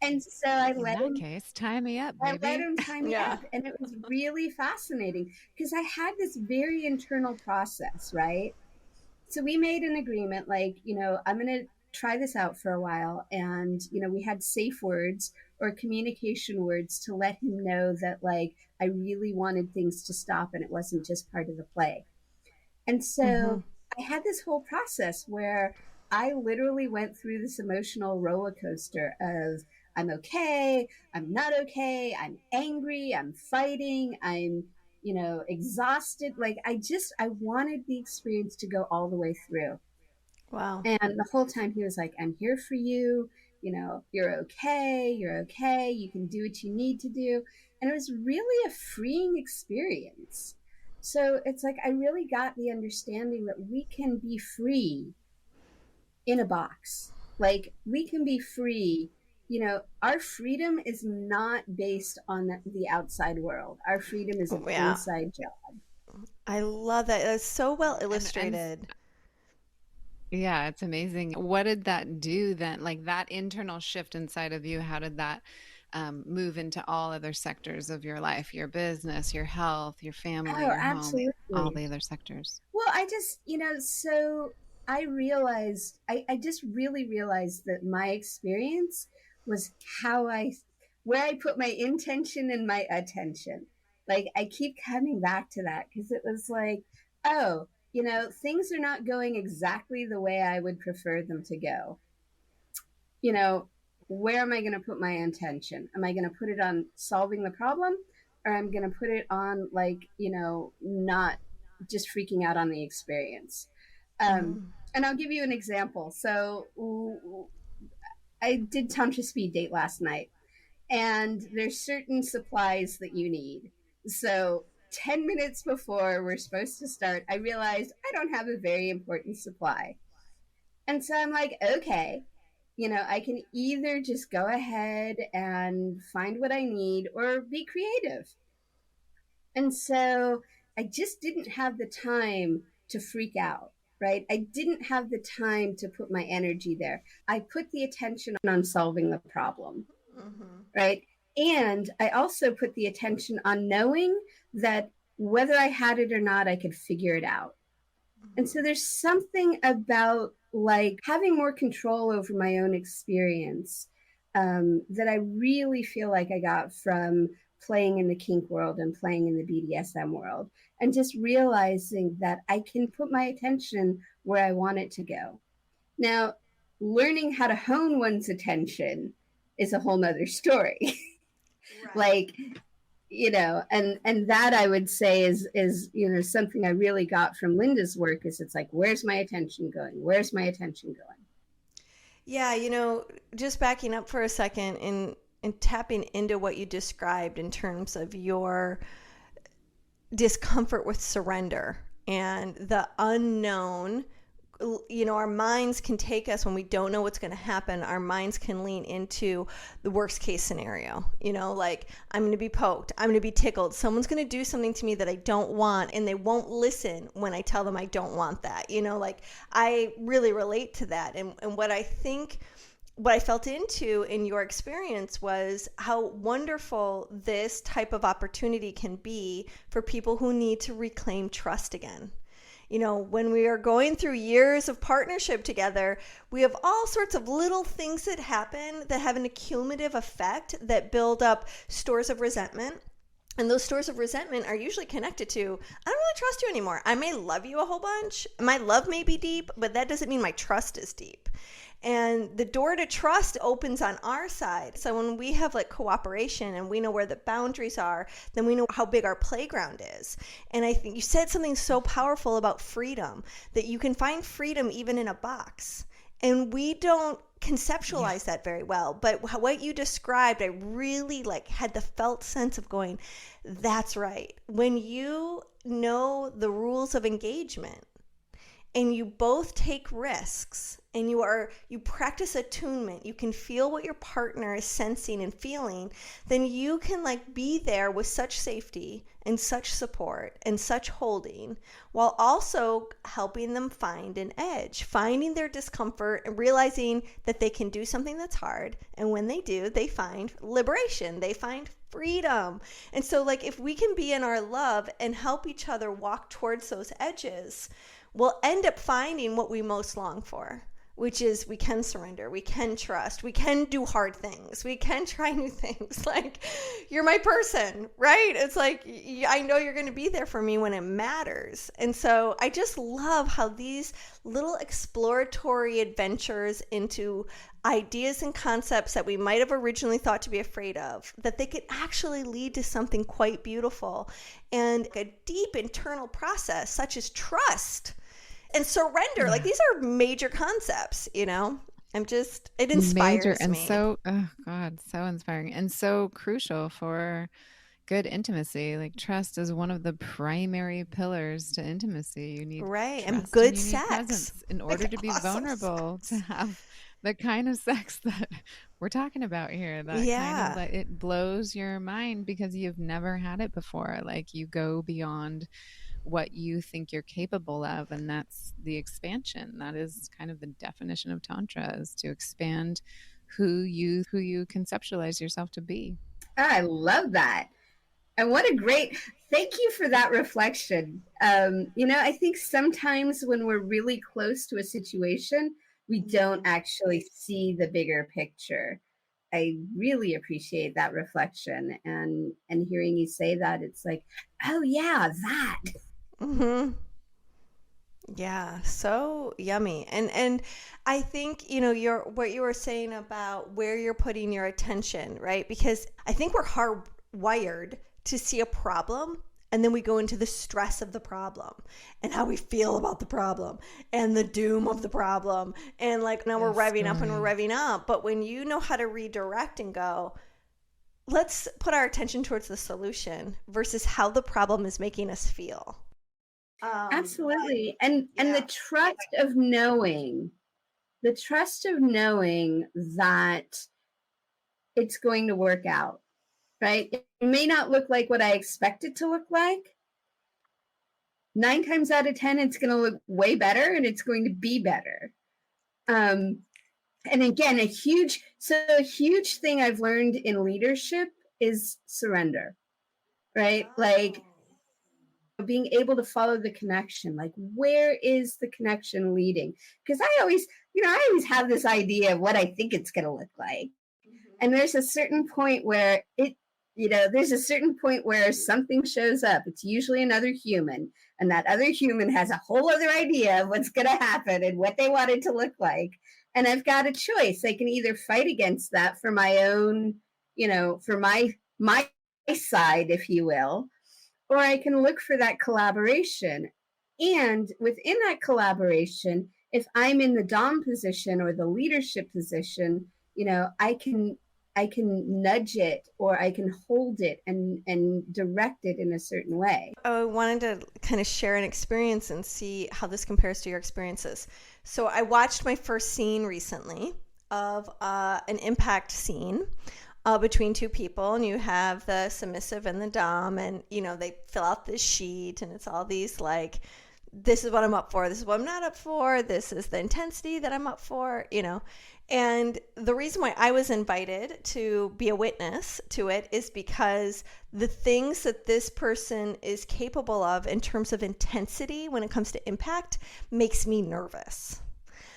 And so I let him. In that case, tie me up, I baby. let him tie me up. And it was really fascinating because I had this very internal process, right? So we made an agreement, like, I'm going to try this out for a while. And, we had safe words or communication words to let him know that, like, I really wanted things to stop and it wasn't just part of the play. And so I had this whole process where I literally went through this emotional roller coaster of I'm okay, I'm not okay, I'm angry, I'm fighting, I'm, exhausted. Like I wanted the experience to go all the way through. Wow. And the whole time he was like, I'm here for you. You're okay. You're okay. You can do what you need to do. And it was really a freeing experience. So it's like, I really got the understanding that we can be free in a box. Like we can be free. Our freedom is not based on the outside world. Our freedom is an inside job. I love that. It's so well illustrated. Yeah, it's amazing. What did that do then? Like that internal shift inside of you, how did that move into all other sectors of your life, your business, your health, your family, your home, all the other sectors? Well, I just, so I realized, I just really realized that my experience was where I put my intention and my attention. Like I keep coming back to that because it was like, oh, things are not going exactly the way I would prefer them to go. Where am I going to put my intention? Am I going to put it on solving the problem or I'm going to put it on like, not just freaking out on the experience? And I'll give you an example. So I did Tantra speed date last night and there's certain supplies that you need. So 10 minutes before we're supposed to start, I realized I don't have a very important supply. And so I'm like, okay, I can either just go ahead and find what I need or be creative. And so I just didn't have the time to freak out, right? I didn't have the time to put my energy there. I put the attention on solving the problem, right? And I also put the attention on knowing that whether I had it or not, I could figure it out. And so there's something about like having more control over my own experience that I really feel like I got from playing in the kink world and playing in the BDSM world and just realizing that I can put my attention where I want it to go. Now, learning how to hone one's attention is a whole nother story. Right. Like, and that I would say is, something I really got from Linda's work is it's like, where's my attention going? Where's my attention going? Yeah. Just backing up for a second and tapping into what you described in terms of your discomfort with surrender and the unknown. Our minds can take us when we don't know what's going to happen. Our minds can lean into the worst case scenario, like I'm going to be poked. I'm going to be tickled. Someone's going to do something to me that I don't want. And they won't listen when I tell them I don't want that. Like I really relate to that. And what I felt into in your experience was how wonderful this type of opportunity can be for people who need to reclaim trust again. When we are going through years of partnership together, we have all sorts of little things that happen that have an accumulative effect that build up stores of resentment And those stores of resentment are usually connected to, I don't really trust you anymore. I may love you a whole bunch. My love may be deep, but that doesn't mean my trust is deep. And the door to trust opens on our side. So when we have like cooperation and we know where the boundaries are, then we know how big our playground is. And I think you said something so powerful about freedom, that you can find freedom even in a box. And we don't conceptualize that very well. But what you described, I really like had the felt sense of going, that's right. When you know the rules of engagement and you both take risks and you practice attunement, you can feel what your partner is sensing and feeling, then you can like be there with such safety and such support and such holding, while also helping them find an edge, finding their discomfort and realizing that they can do something that's hard. And when they do, they find liberation, they find freedom. And so like if we can be in our love and help each other walk towards those edges, we'll end up finding what we most long for, which is we can surrender, we can trust, we can do hard things, we can try new things. Like, you're my person, right? It's like, I know you're going to be there for me when it matters. And so I just love how these little exploratory adventures into ideas and concepts that we might have originally thought to be afraid of, that they could actually lead to something quite beautiful and a deep internal process such as trust and surrender. Like, these are major concepts, you know. It inspires and me. So, oh God, so inspiring and so crucial for good intimacy. Like, trust is one of the primary pillars to intimacy. You need right, trust and good and you need sex presence in order to be vulnerable, to have the kind of sex that we're talking about here. That kind of, like, it blows your mind because you've never had it before. Like, you go beyond what you think you're capable of, and that's the expansion. That is kind of the definition of Tantra, is to expand who you conceptualize yourself to be. I love that. And what a great, thank you for that reflection. I think sometimes when we're really close to a situation, we don't actually see the bigger picture. I really appreciate that reflection, and hearing you say that, it's like, oh yeah, that. Mm-hmm. Yeah, so yummy. And I think, what you were saying about where you're putting your attention, right? Because I think we're hardwired to see a problem, and then we go into the stress of the problem and how we feel about the problem and the doom of the problem. And like, now we're revving up and we're revving up. But when you know how to redirect and go, let's put our attention towards the solution versus how the problem is making us feel. Absolutely. And the trust of knowing that it's going to work out, right? It may not look like what I expect it to look like. 9 times out of 10, it's going to look way better, and it's going to be better. And again, a huge thing I've learned in leadership is surrender, right? Like, being able to follow the connection, like, where is the connection leading? Because I always have this idea of what I think it's going to look like. And there's a certain point where something shows up. It's usually another human, and that other human has a whole other idea of what's going to happen and what they want it to look like. And I've got a choice. I can either fight against that for my own, for my side, if you will, or I can look for that collaboration. And within that collaboration, if I'm in the dom position or the leadership position, I can nudge it, or I can hold it and direct it in a certain way. I wanted to kind of share an experience and see how this compares to your experiences. So I watched my first scene recently of an impact scene between two people, and you have the submissive and the dom, and they fill out this sheet, and it's all these like, this is what I'm up for, this is what I'm not up for, this is the intensity that I'm up for, And the reason why I was invited to be a witness to it is because the things that this person is capable of in terms of intensity when it comes to impact makes me nervous.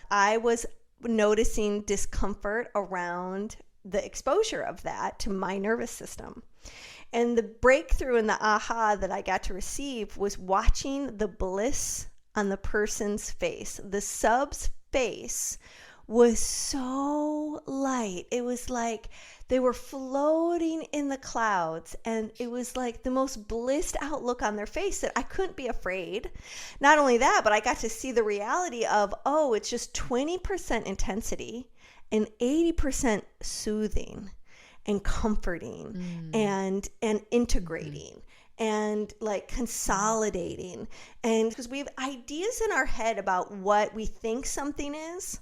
I was noticing discomfort around the exposure of that to my nervous system. And the breakthrough and the aha that I got to receive was watching the bliss on the person's face. The sub's face was so light. It was like they were floating in the clouds, and it was like the most blissed outlook on their face that I couldn't be afraid. Not only that, but I got to see the reality of, oh, it's just 20% intensity and 80% soothing and comforting and integrating and like consolidating. And because we have ideas in our head about what we think something is,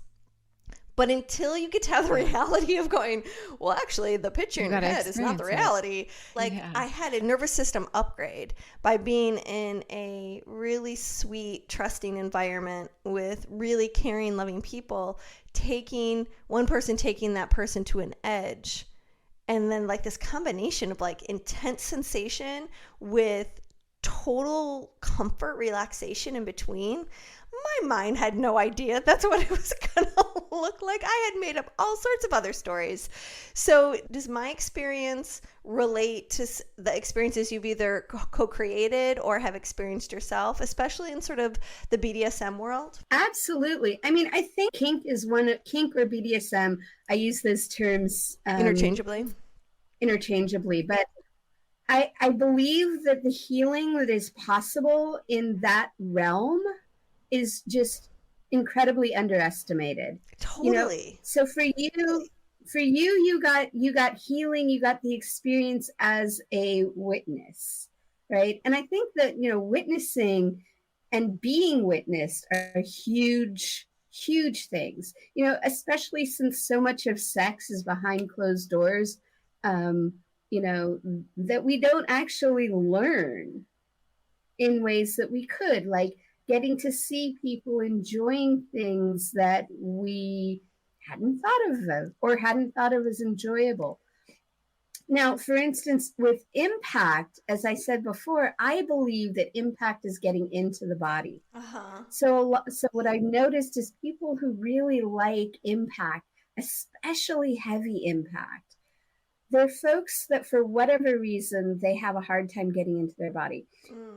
but until you get to have the reality of going, well, actually, the picture in your head is not the reality. Like, I had a nervous system upgrade by being in a really sweet, trusting environment with really caring, loving people, taking that person to an edge. And then like this combination of like intense sensation with total comfort, relaxation in between. My mind had no idea that's what it was going to look like. I had made up all sorts of other stories. So does my experience relate to the experiences you've either co-created or have experienced yourself, especially in sort of the BDSM world? Absolutely. I mean, I think kink or BDSM. I use those terms interchangeably, but I believe that the healing that is possible in that realm is just incredibly underestimated. Totally. So for you, you got healing, you got the experience as a witness, right? And I think that, witnessing and being witnessed are huge, huge things, especially since so much of sex is behind closed doors, that we don't actually learn in ways that we could, like getting to see people enjoying things that we hadn't thought of or hadn't thought of as enjoyable. Now, for instance, with impact, as I said before, I believe that impact is getting into the body. So what I've noticed is people who really like impact, especially heavy impact, they're folks that for whatever reason, they have a hard time getting into their body.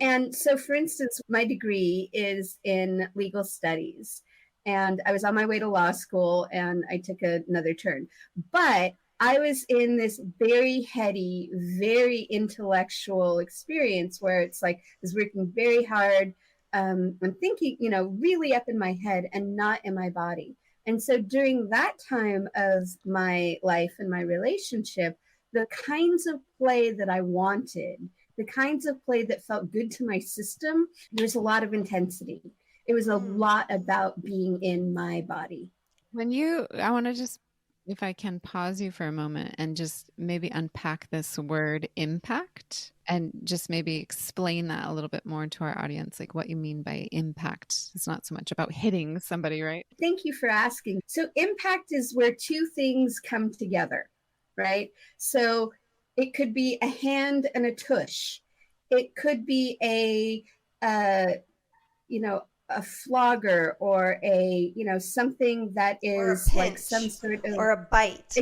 And so, for instance, my degree is in legal studies, and I was on my way to law school and I took another turn. But I was in this very heady, very intellectual experience where it's like I was working very hard. I'm thinking, really up in my head and not in my body. And so during that time of my life and my relationship, the kinds of play that I wanted, the kinds of play that felt good to my system, there's a lot of intensity. It was a lot about being in my body. I want to just, if I can pause you for a moment and just maybe unpack this word impact and just maybe explain that a little bit more to our audience, like what you mean by impact. It's not so much about hitting somebody, right? Thank you for asking. So impact is where two things come together, right? So it could be a hand and a tush. It could be a flogger or something that is like some sort of, or a bite.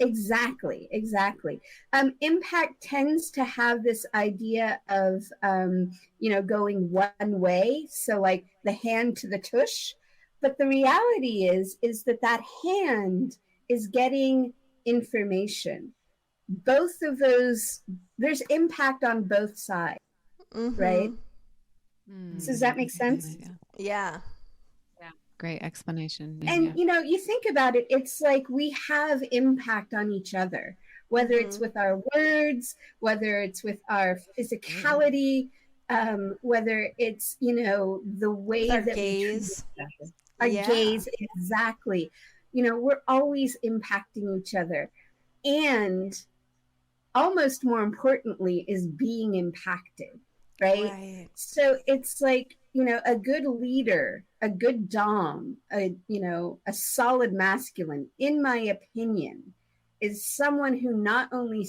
Exactly. Impact tends to have this idea of, going one way. So like the hand to the tush, but the reality is that hand is getting information. Both of those, there's impact on both sides, right? So does that make sense? Yeah. Great explanation. And, you think about it, it's like we have impact on each other, whether it's with our words, whether it's with our physicality, whether it's, the way that gaze. Our gaze, exactly. We're always impacting each other. And almost more importantly is being impacted, right? So it's like, a good leader, a good dom, a solid masculine, in my opinion, is someone who not only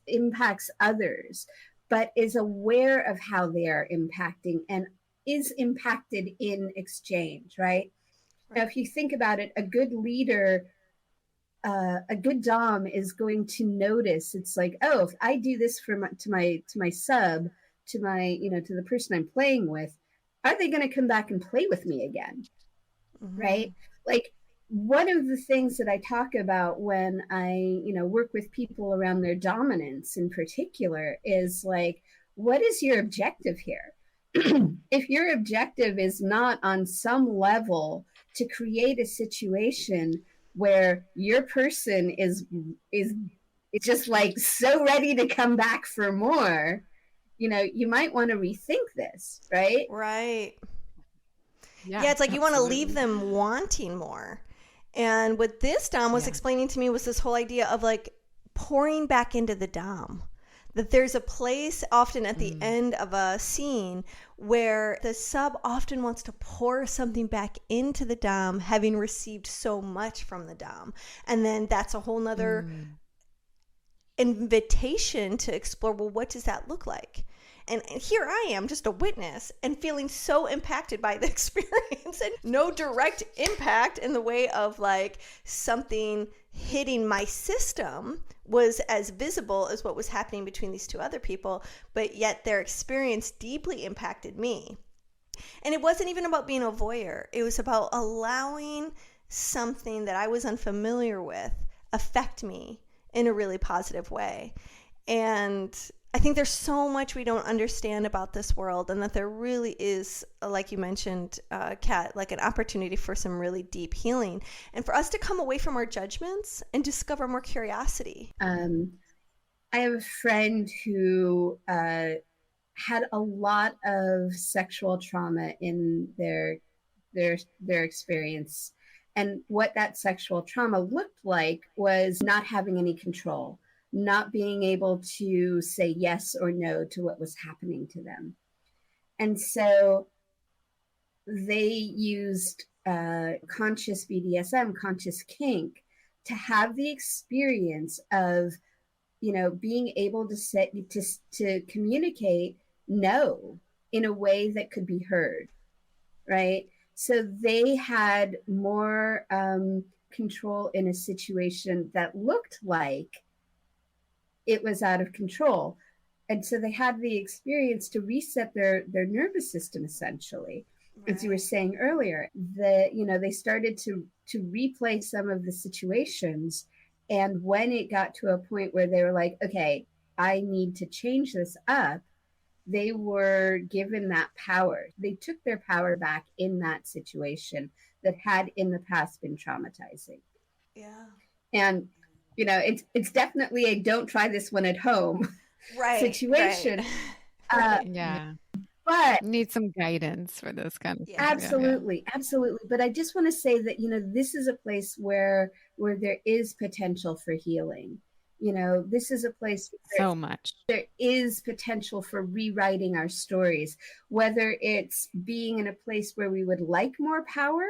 impacts others, but is aware of how they are impacting and is impacted in exchange, right? Now, if you think about it, a good leader a good dom is going to notice. It's like, oh, if I do this to my sub, to my, to the person I'm playing with, are they going to come back and play with me again? Mm-hmm. Right? Like, one of the things that I talk about when I, work with people around their dominance in particular is like, what is your objective here? If your objective is not on some level to create a situation where your person is just like so ready to come back for more, you might want to rethink this, right? Right. Yeah, it's like you want to absolutely. leave them wanting more. And what this Dom was explaining to me was this whole idea of like pouring back into the Dom. That there's a place often at the end of a scene where the sub often wants to pour something back into the Dom, having received so much from the Dom. And then that's a whole nother invitation to explore, well, what does that look like? And here I am, just a witness, and feeling so impacted by the experience, and no direct impact in the way of like something hitting my system was as visible as what was happening between these two other people, but yet their experience deeply impacted me. And it wasn't even about being a voyeur. It was about allowing something that I was unfamiliar with affect me in a really positive way. And I think there's so much we don't understand about this world, and that there really is, like you mentioned, Kat, like an opportunity for some really deep healing, and for us to come away from our judgments and discover more curiosity. I have a friend who had a lot of sexual trauma in their experience, and what that sexual trauma looked like was not having any control, not being able to say yes or no to what was happening to them. And so they used conscious BDSM, conscious kink, to have the experience of, being able to communicate no in a way that could be heard, right? So they had more control in a situation that looked like it was out of control. And so they had the experience to reset their nervous system, essentially. Right. As you were saying earlier, they started to replay some of the situations. And when it got to a point where they were like, okay, I need to change this up, they were given that power. They took their power back in that situation that had in the past been traumatizing. Yeah. And it's definitely a don't try this one at home situation. Right. Yeah. But need some guidance for this kind of stuff. Absolutely. But I just want to say that, this is a place where there is potential for healing. This is a place where so much. There is potential for rewriting our stories, whether it's being in a place where we would like more power,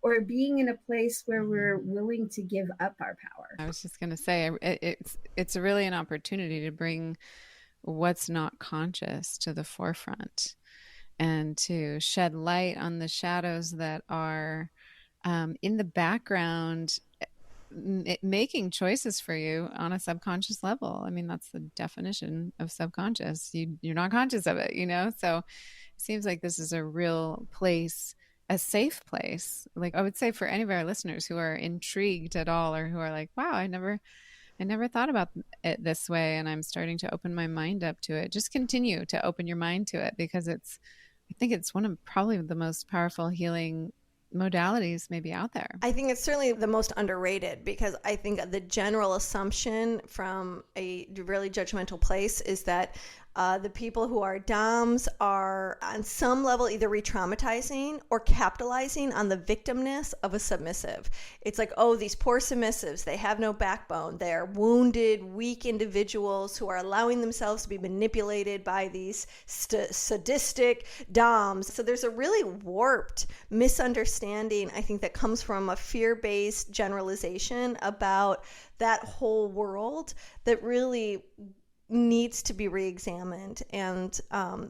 or being in a place where we're willing to give up our power. I was just going to say, it's really an opportunity to bring what's not conscious to the forefront, and to shed light on the shadows that are in the background, making choices for you on a subconscious level. I mean, that's the definition of subconscious. You're not conscious of it, So it seems like this is a real place, a safe place. Like, I would say for any of our listeners who are intrigued at all, or who are like, wow, I never thought about it this way, and I'm starting to open my mind up to it. Just continue to open your mind to it, because I think it's one of probably the most powerful healing modalities maybe out there. I think it's certainly the most underrated, because I think the general assumption from a really judgmental place is that the people who are DOMs are on some level either re-traumatizing or capitalizing on the victimness of a submissive. It's like, oh, these poor submissives, they have no backbone. They're wounded, weak individuals who are allowing themselves to be manipulated by these sadistic DOMs. So there's a really warped misunderstanding, I think, that comes from a fear-based generalization about that whole world that really needs to be re-examined, and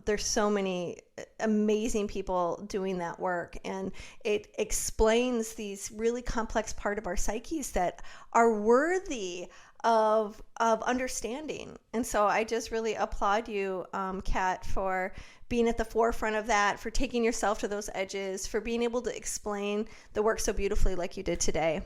there's so many amazing people doing that work, and it explains these really complex part of our psyches that are worthy of understanding. And so I just really applaud you, Kat, for being at the forefront of that, for taking yourself to those edges, for being able to explain the work so beautifully like you did today.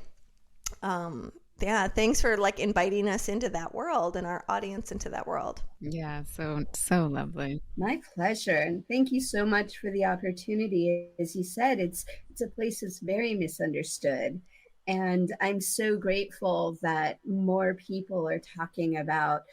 Yeah, thanks for like inviting us into that world and our audience into that world. Yeah, so lovely. My pleasure. And thank you so much for the opportunity. As you said, it's a place that's very misunderstood. And I'm so grateful that more people are talking about,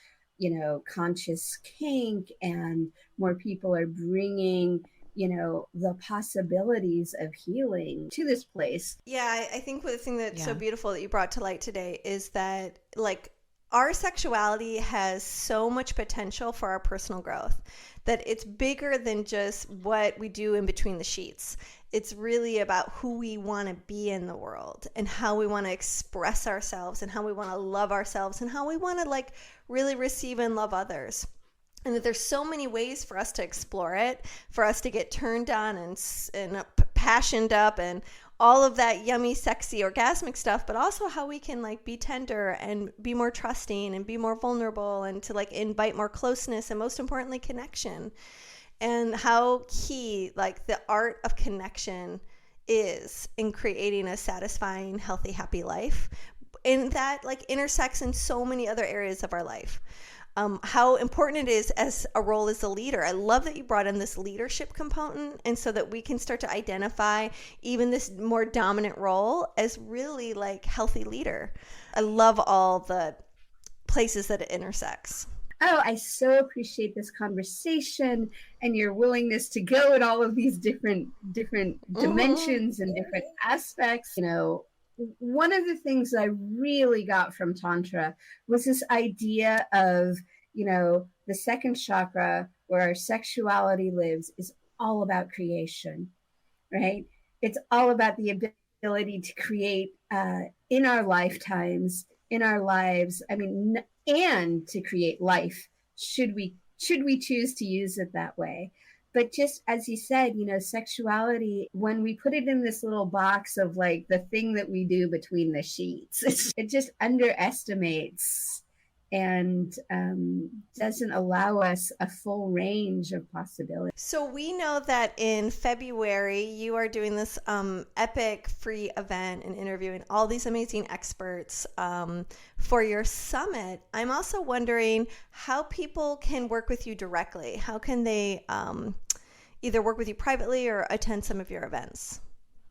conscious kink, and more people are bringing the possibilities of healing to this place. Yeah, I think the thing that's so beautiful that you brought to light today is that like our sexuality has so much potential for our personal growth, that it's bigger than just what we do in between the sheets. It's really about who we want to be in the world, and how we want to express ourselves, and how we want to love ourselves, and how we want to like really receive and love others. And that there's so many ways for us to explore it, for us to get turned on and passioned up and all of that yummy, sexy, orgasmic stuff, but also how we can like be tender and be more trusting and be more vulnerable, and to like invite more closeness, and most importantly, connection. And how key like the art of connection is in creating a satisfying, healthy, happy life. And that like intersects in so many other areas of our life. How important it is as a role as a leader. I love that you brought in this leadership component, and so that we can start to identify even this more dominant role as really like healthy leader. I love all the places that it intersects. Oh, I so appreciate this conversation and your willingness to go in all of these different dimensions and different aspects. One of the things I really got from Tantra was this idea of, the second chakra, where our sexuality lives, is all about creation, right? It's all about the ability to create in our lifetimes, in our lives. And to create life, should we choose to use it that way. But just as you said, sexuality, when we put it in this little box of like the thing that we do between the sheets, it just underestimates and doesn't allow us a full range of possibilities. So we know that in February, you are doing this epic free event and interviewing all these amazing experts for your summit. I'm also wondering how people can work with you directly. How can they either work with you privately or attend some of your events?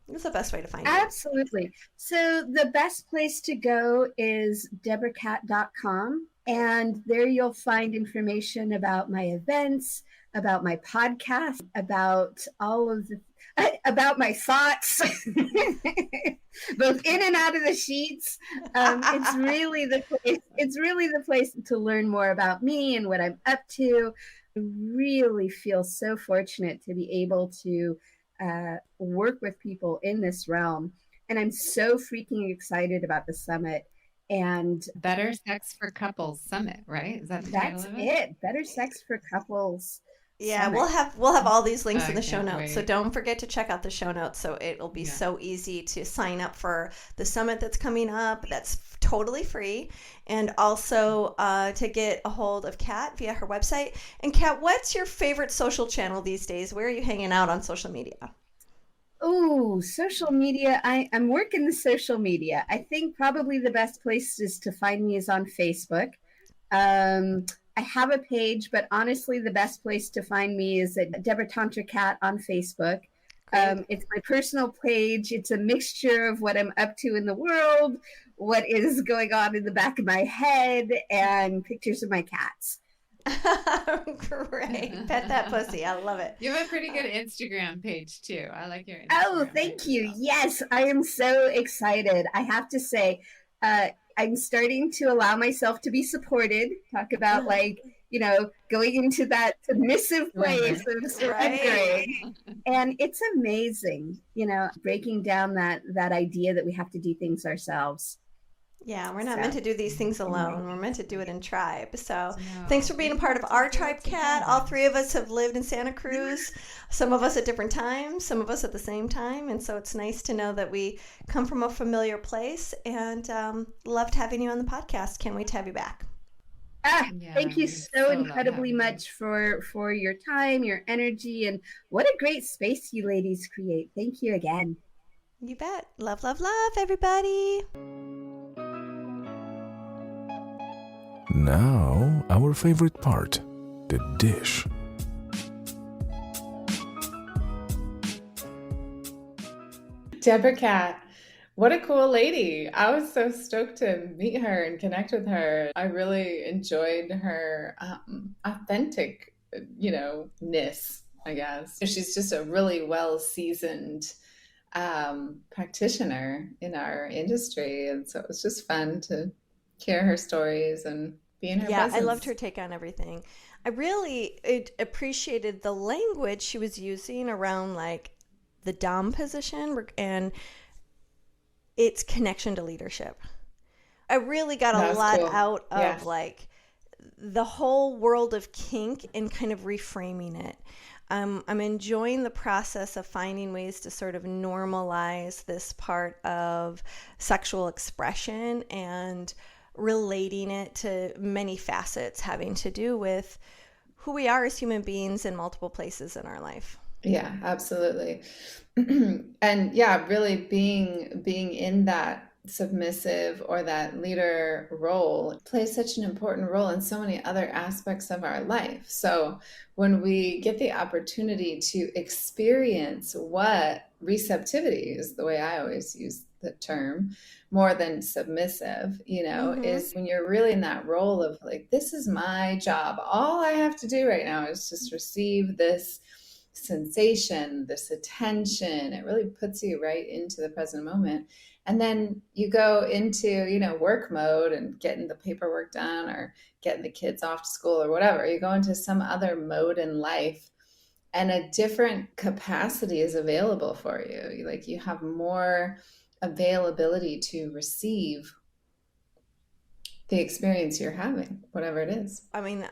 What's the best way to find you? Absolutely. So the best place to go is deborahcat.com. And there you'll find information about my events, about my podcast, about about my thoughts, both in and out of the sheets. It's really the place to learn more about me and what I'm up to. I really feel so fortunate to be able to work with people in this realm. And I'm so freaking excited about the summit. And Better Sex for Couples Summit, right? Is that the that's title of it? Better Sex for Couples. Yeah, Summit. we'll have all these links in the show can't notes. wait. So don't forget to check out the show notes. So it'll be so easy to sign up for the summit that's coming up. That's totally free. And also to get a hold of Kat via her website. And Kat, what's your favorite social channel these days? Where are you hanging out on social media? Oh, social media. I'm working the social media. I think probably the best place is to find me is on Facebook. I have a page, but honestly, the best place to find me is at Deborah Tantra Cat on Facebook. It's my personal page. It's a mixture of what I'm up to in the world, what is going on in the back of my head, and pictures of my cats. Great. Pet that pussy. I love it. You have a pretty good Instagram page too. I like your Instagram. Oh, thank you. Yes, I am so excited. I have to say, I'm starting to allow myself to be supported. Talk about going into that submissive place of surrendering. And it's amazing, breaking down that idea that we have to do things ourselves. Yeah, we're not meant to do these things alone. We're meant to do it in tribe. So thanks for being a part of our tribe, Kat. All three of us have lived in Santa Cruz. Some of us at different times, some of us at the same time. And so it's nice to know that we come from a familiar place, and loved having you on the podcast. Can't wait to have you back. Thank you so incredibly much for your time, your energy, and what a great space you ladies create. Thank you again. You bet. Love, love, love, everybody. Now, our favorite part, the dish. Deborah Cat, what a cool lady. I was so stoked to meet her and connect with her. I really enjoyed her authentic, ness, I guess. She's just a really well-seasoned practitioner in our industry. And so it was just fun to hear her stories and be in her presence. I loved her take on everything. I really appreciated the language she was using around like the Dom position and its connection to leadership. I really got a lot out of like the whole world of kink and kind of reframing it. I'm enjoying the process of finding ways to sort of normalize this part of sexual expression and relating it to many facets having to do with who we are as human beings in multiple places in our life. Yeah, absolutely. And yeah, really being in that submissive or that leader role plays such an important role in so many other aspects of our life. So when we get the opportunity to experience what receptivity is, the way I always use the term, more than submissive, is when you're really in that role of like, this is my job. All I have to do right now is just receive this sensation, this attention. It really puts you right into the present moment. And then you go into, work mode and getting the paperwork done or getting the kids off to school or whatever. You go into some other mode in life and a different capacity is available for you. Like you have more availability to receive the experience you're having, whatever it is. I mean,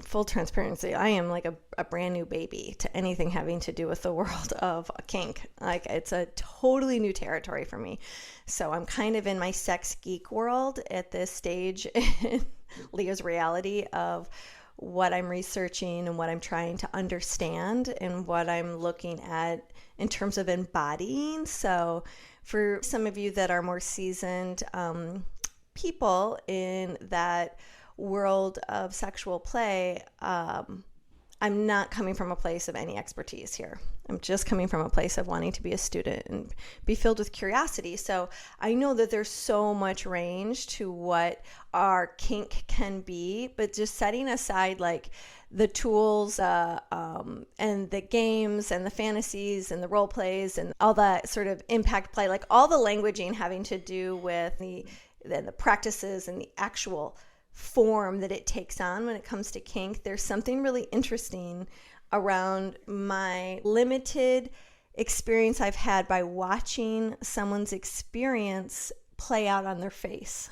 full transparency, I am like a brand new baby to anything having to do with the world of kink. Like it's a totally new territory for me. So I'm kind of in my sex geek world at this stage in Leah's reality of what I'm researching and what I'm trying to understand and what I'm looking at in terms of embodying. So for some of you that are more seasoned people in that world of sexual play, I'm not coming from a place of any expertise here. I'm just coming from a place of wanting to be a student and be filled with curiosity. So I know that there's so much range to what our kink can be, but just setting aside like the tools and the games and the fantasies and the role plays and all that sort of impact play, like all the languaging having to do with the practices and the actual form that it takes on when it comes to kink. There's something really interesting around my limited experience I've had by watching someone's experience play out on their face.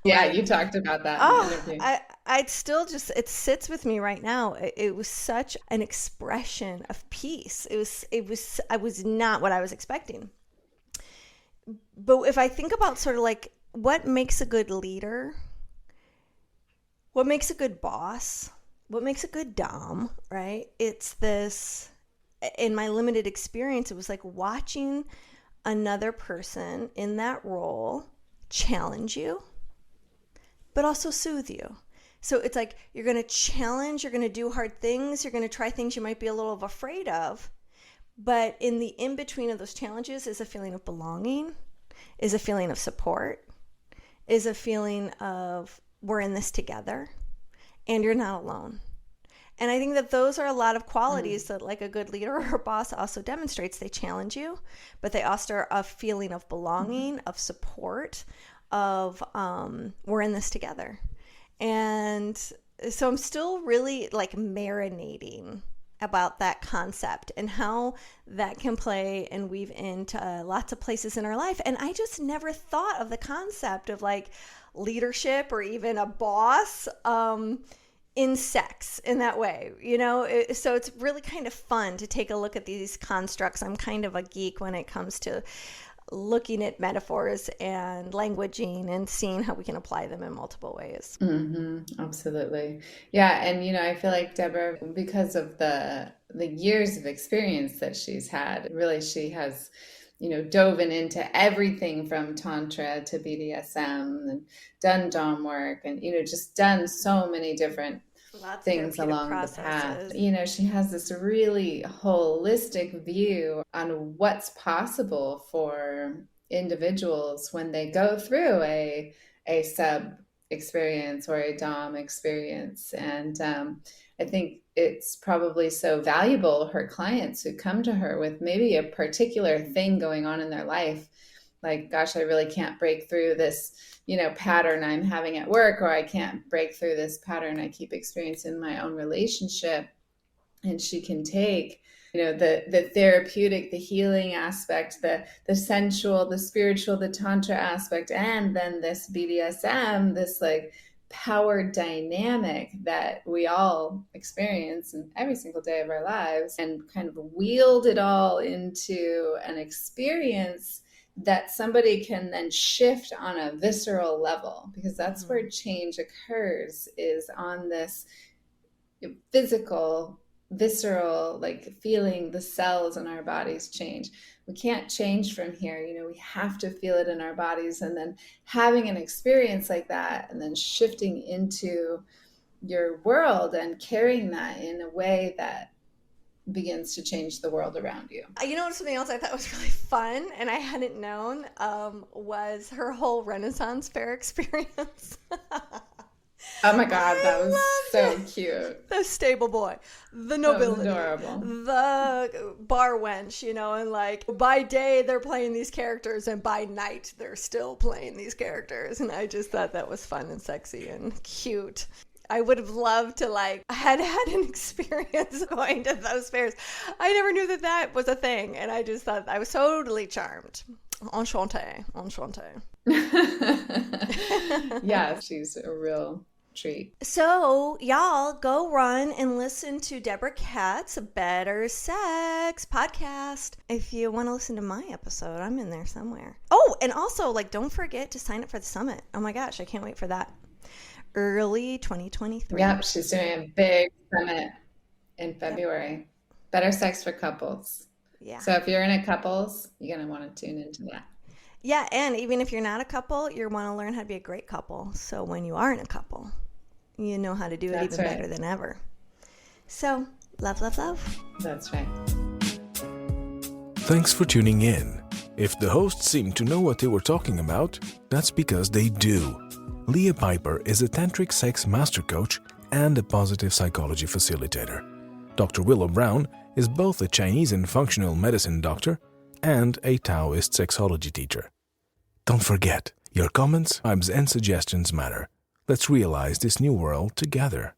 Yeah, you talked about that in the interview. I'd still just, it sits with me right now. It was such an expression of peace. I was not what I was expecting. But if I think about sort of like what makes a good leader, what makes a good boss, what makes a good dom, right? It's this, in my limited experience, it was like watching another person in that role challenge you, but also soothe you. So it's like you're going to challenge, you're going to do hard things, you're going to try things you might be a little afraid of, but in the in-between of those challenges is a feeling of belonging, is a feeling of support, is a feeling of we're in this together and you're not alone. And I think that those are a lot of qualities that like a good leader or a boss also demonstrates. They challenge you, but they also are a feeling of belonging, of support, of we're in this together. And so I'm still really like marinating about that concept and how that can play and weave into lots of places in our life. And I just never thought of the concept of like leadership or even a boss in sex in that way, so it's really kind of fun to take a look at these constructs. I'm kind of a geek when it comes to looking at metaphors and languaging and seeing how we can apply them in multiple ways. Absolutely. Yeah. And, I feel like Deborah, because of the years of experience that she's had, really, she has, dove into everything from Tantra to BDSM and done Dom work and, just done so many different things along the path. She has this really holistic view on what's possible for individuals when they go through a sub experience or a Dom experience. And I think it's probably so valuable, her clients who come to her with maybe a particular thing going on in their life, like, gosh, I really can't break through this pattern I'm having at work, or I can't break through this pattern I keep experiencing in my own relationship. And she can take, the therapeutic, the healing aspect, the sensual, the spiritual, the Tantra aspect, and then this BDSM, this like power dynamic that we all experience in every single day of our lives, and kind of wield it all into an experience that somebody can then shift on a visceral level, because that's where change occurs, is on this physical, visceral, like feeling the cells in our bodies change. We can't change from here. We have to feel it in our bodies, and then having an experience like that and then shifting into your world and carrying that in a way that begins to change the world around you. Something else I thought was really fun and I hadn't known was her whole Renaissance fair experience. Oh my God, that was so cute. The stable boy, the nobility, adorable. The bar wench, and like by day they're playing these characters and by night they're still playing these characters. And I just thought that was fun and sexy and cute. I would have loved to had an experience going to those fairs. I never knew that was a thing. And I just thought I was totally charmed. Enchanté. Yeah, she's a real treat. So y'all go run and listen to Deborah Katz's Better Sex podcast. If you want to listen to my episode, I'm in there somewhere. Oh, and also don't forget to sign up for the summit. Oh my gosh, I can't wait for that. Early 2023. Yep, she's doing a big summit in February. Yep. Better Sex for Couples. Yeah. So if you're in a couples, you're going to want to tune into that. Yeah, and even if you're not a couple, you want to learn how to be a great couple. So when you are in a couple, you know how to do it even better than ever. So, love, love, love. That's right. Thanks for tuning in. If the hosts seem to know what they were talking about, that's because they do. Leah Piper is a tantric sex master coach and a positive psychology facilitator. Dr. Willow Brown is both a Chinese and functional medicine doctor and a Taoist sexology teacher. Don't forget, your comments, vibes, and suggestions matter. Let's realize this new world together.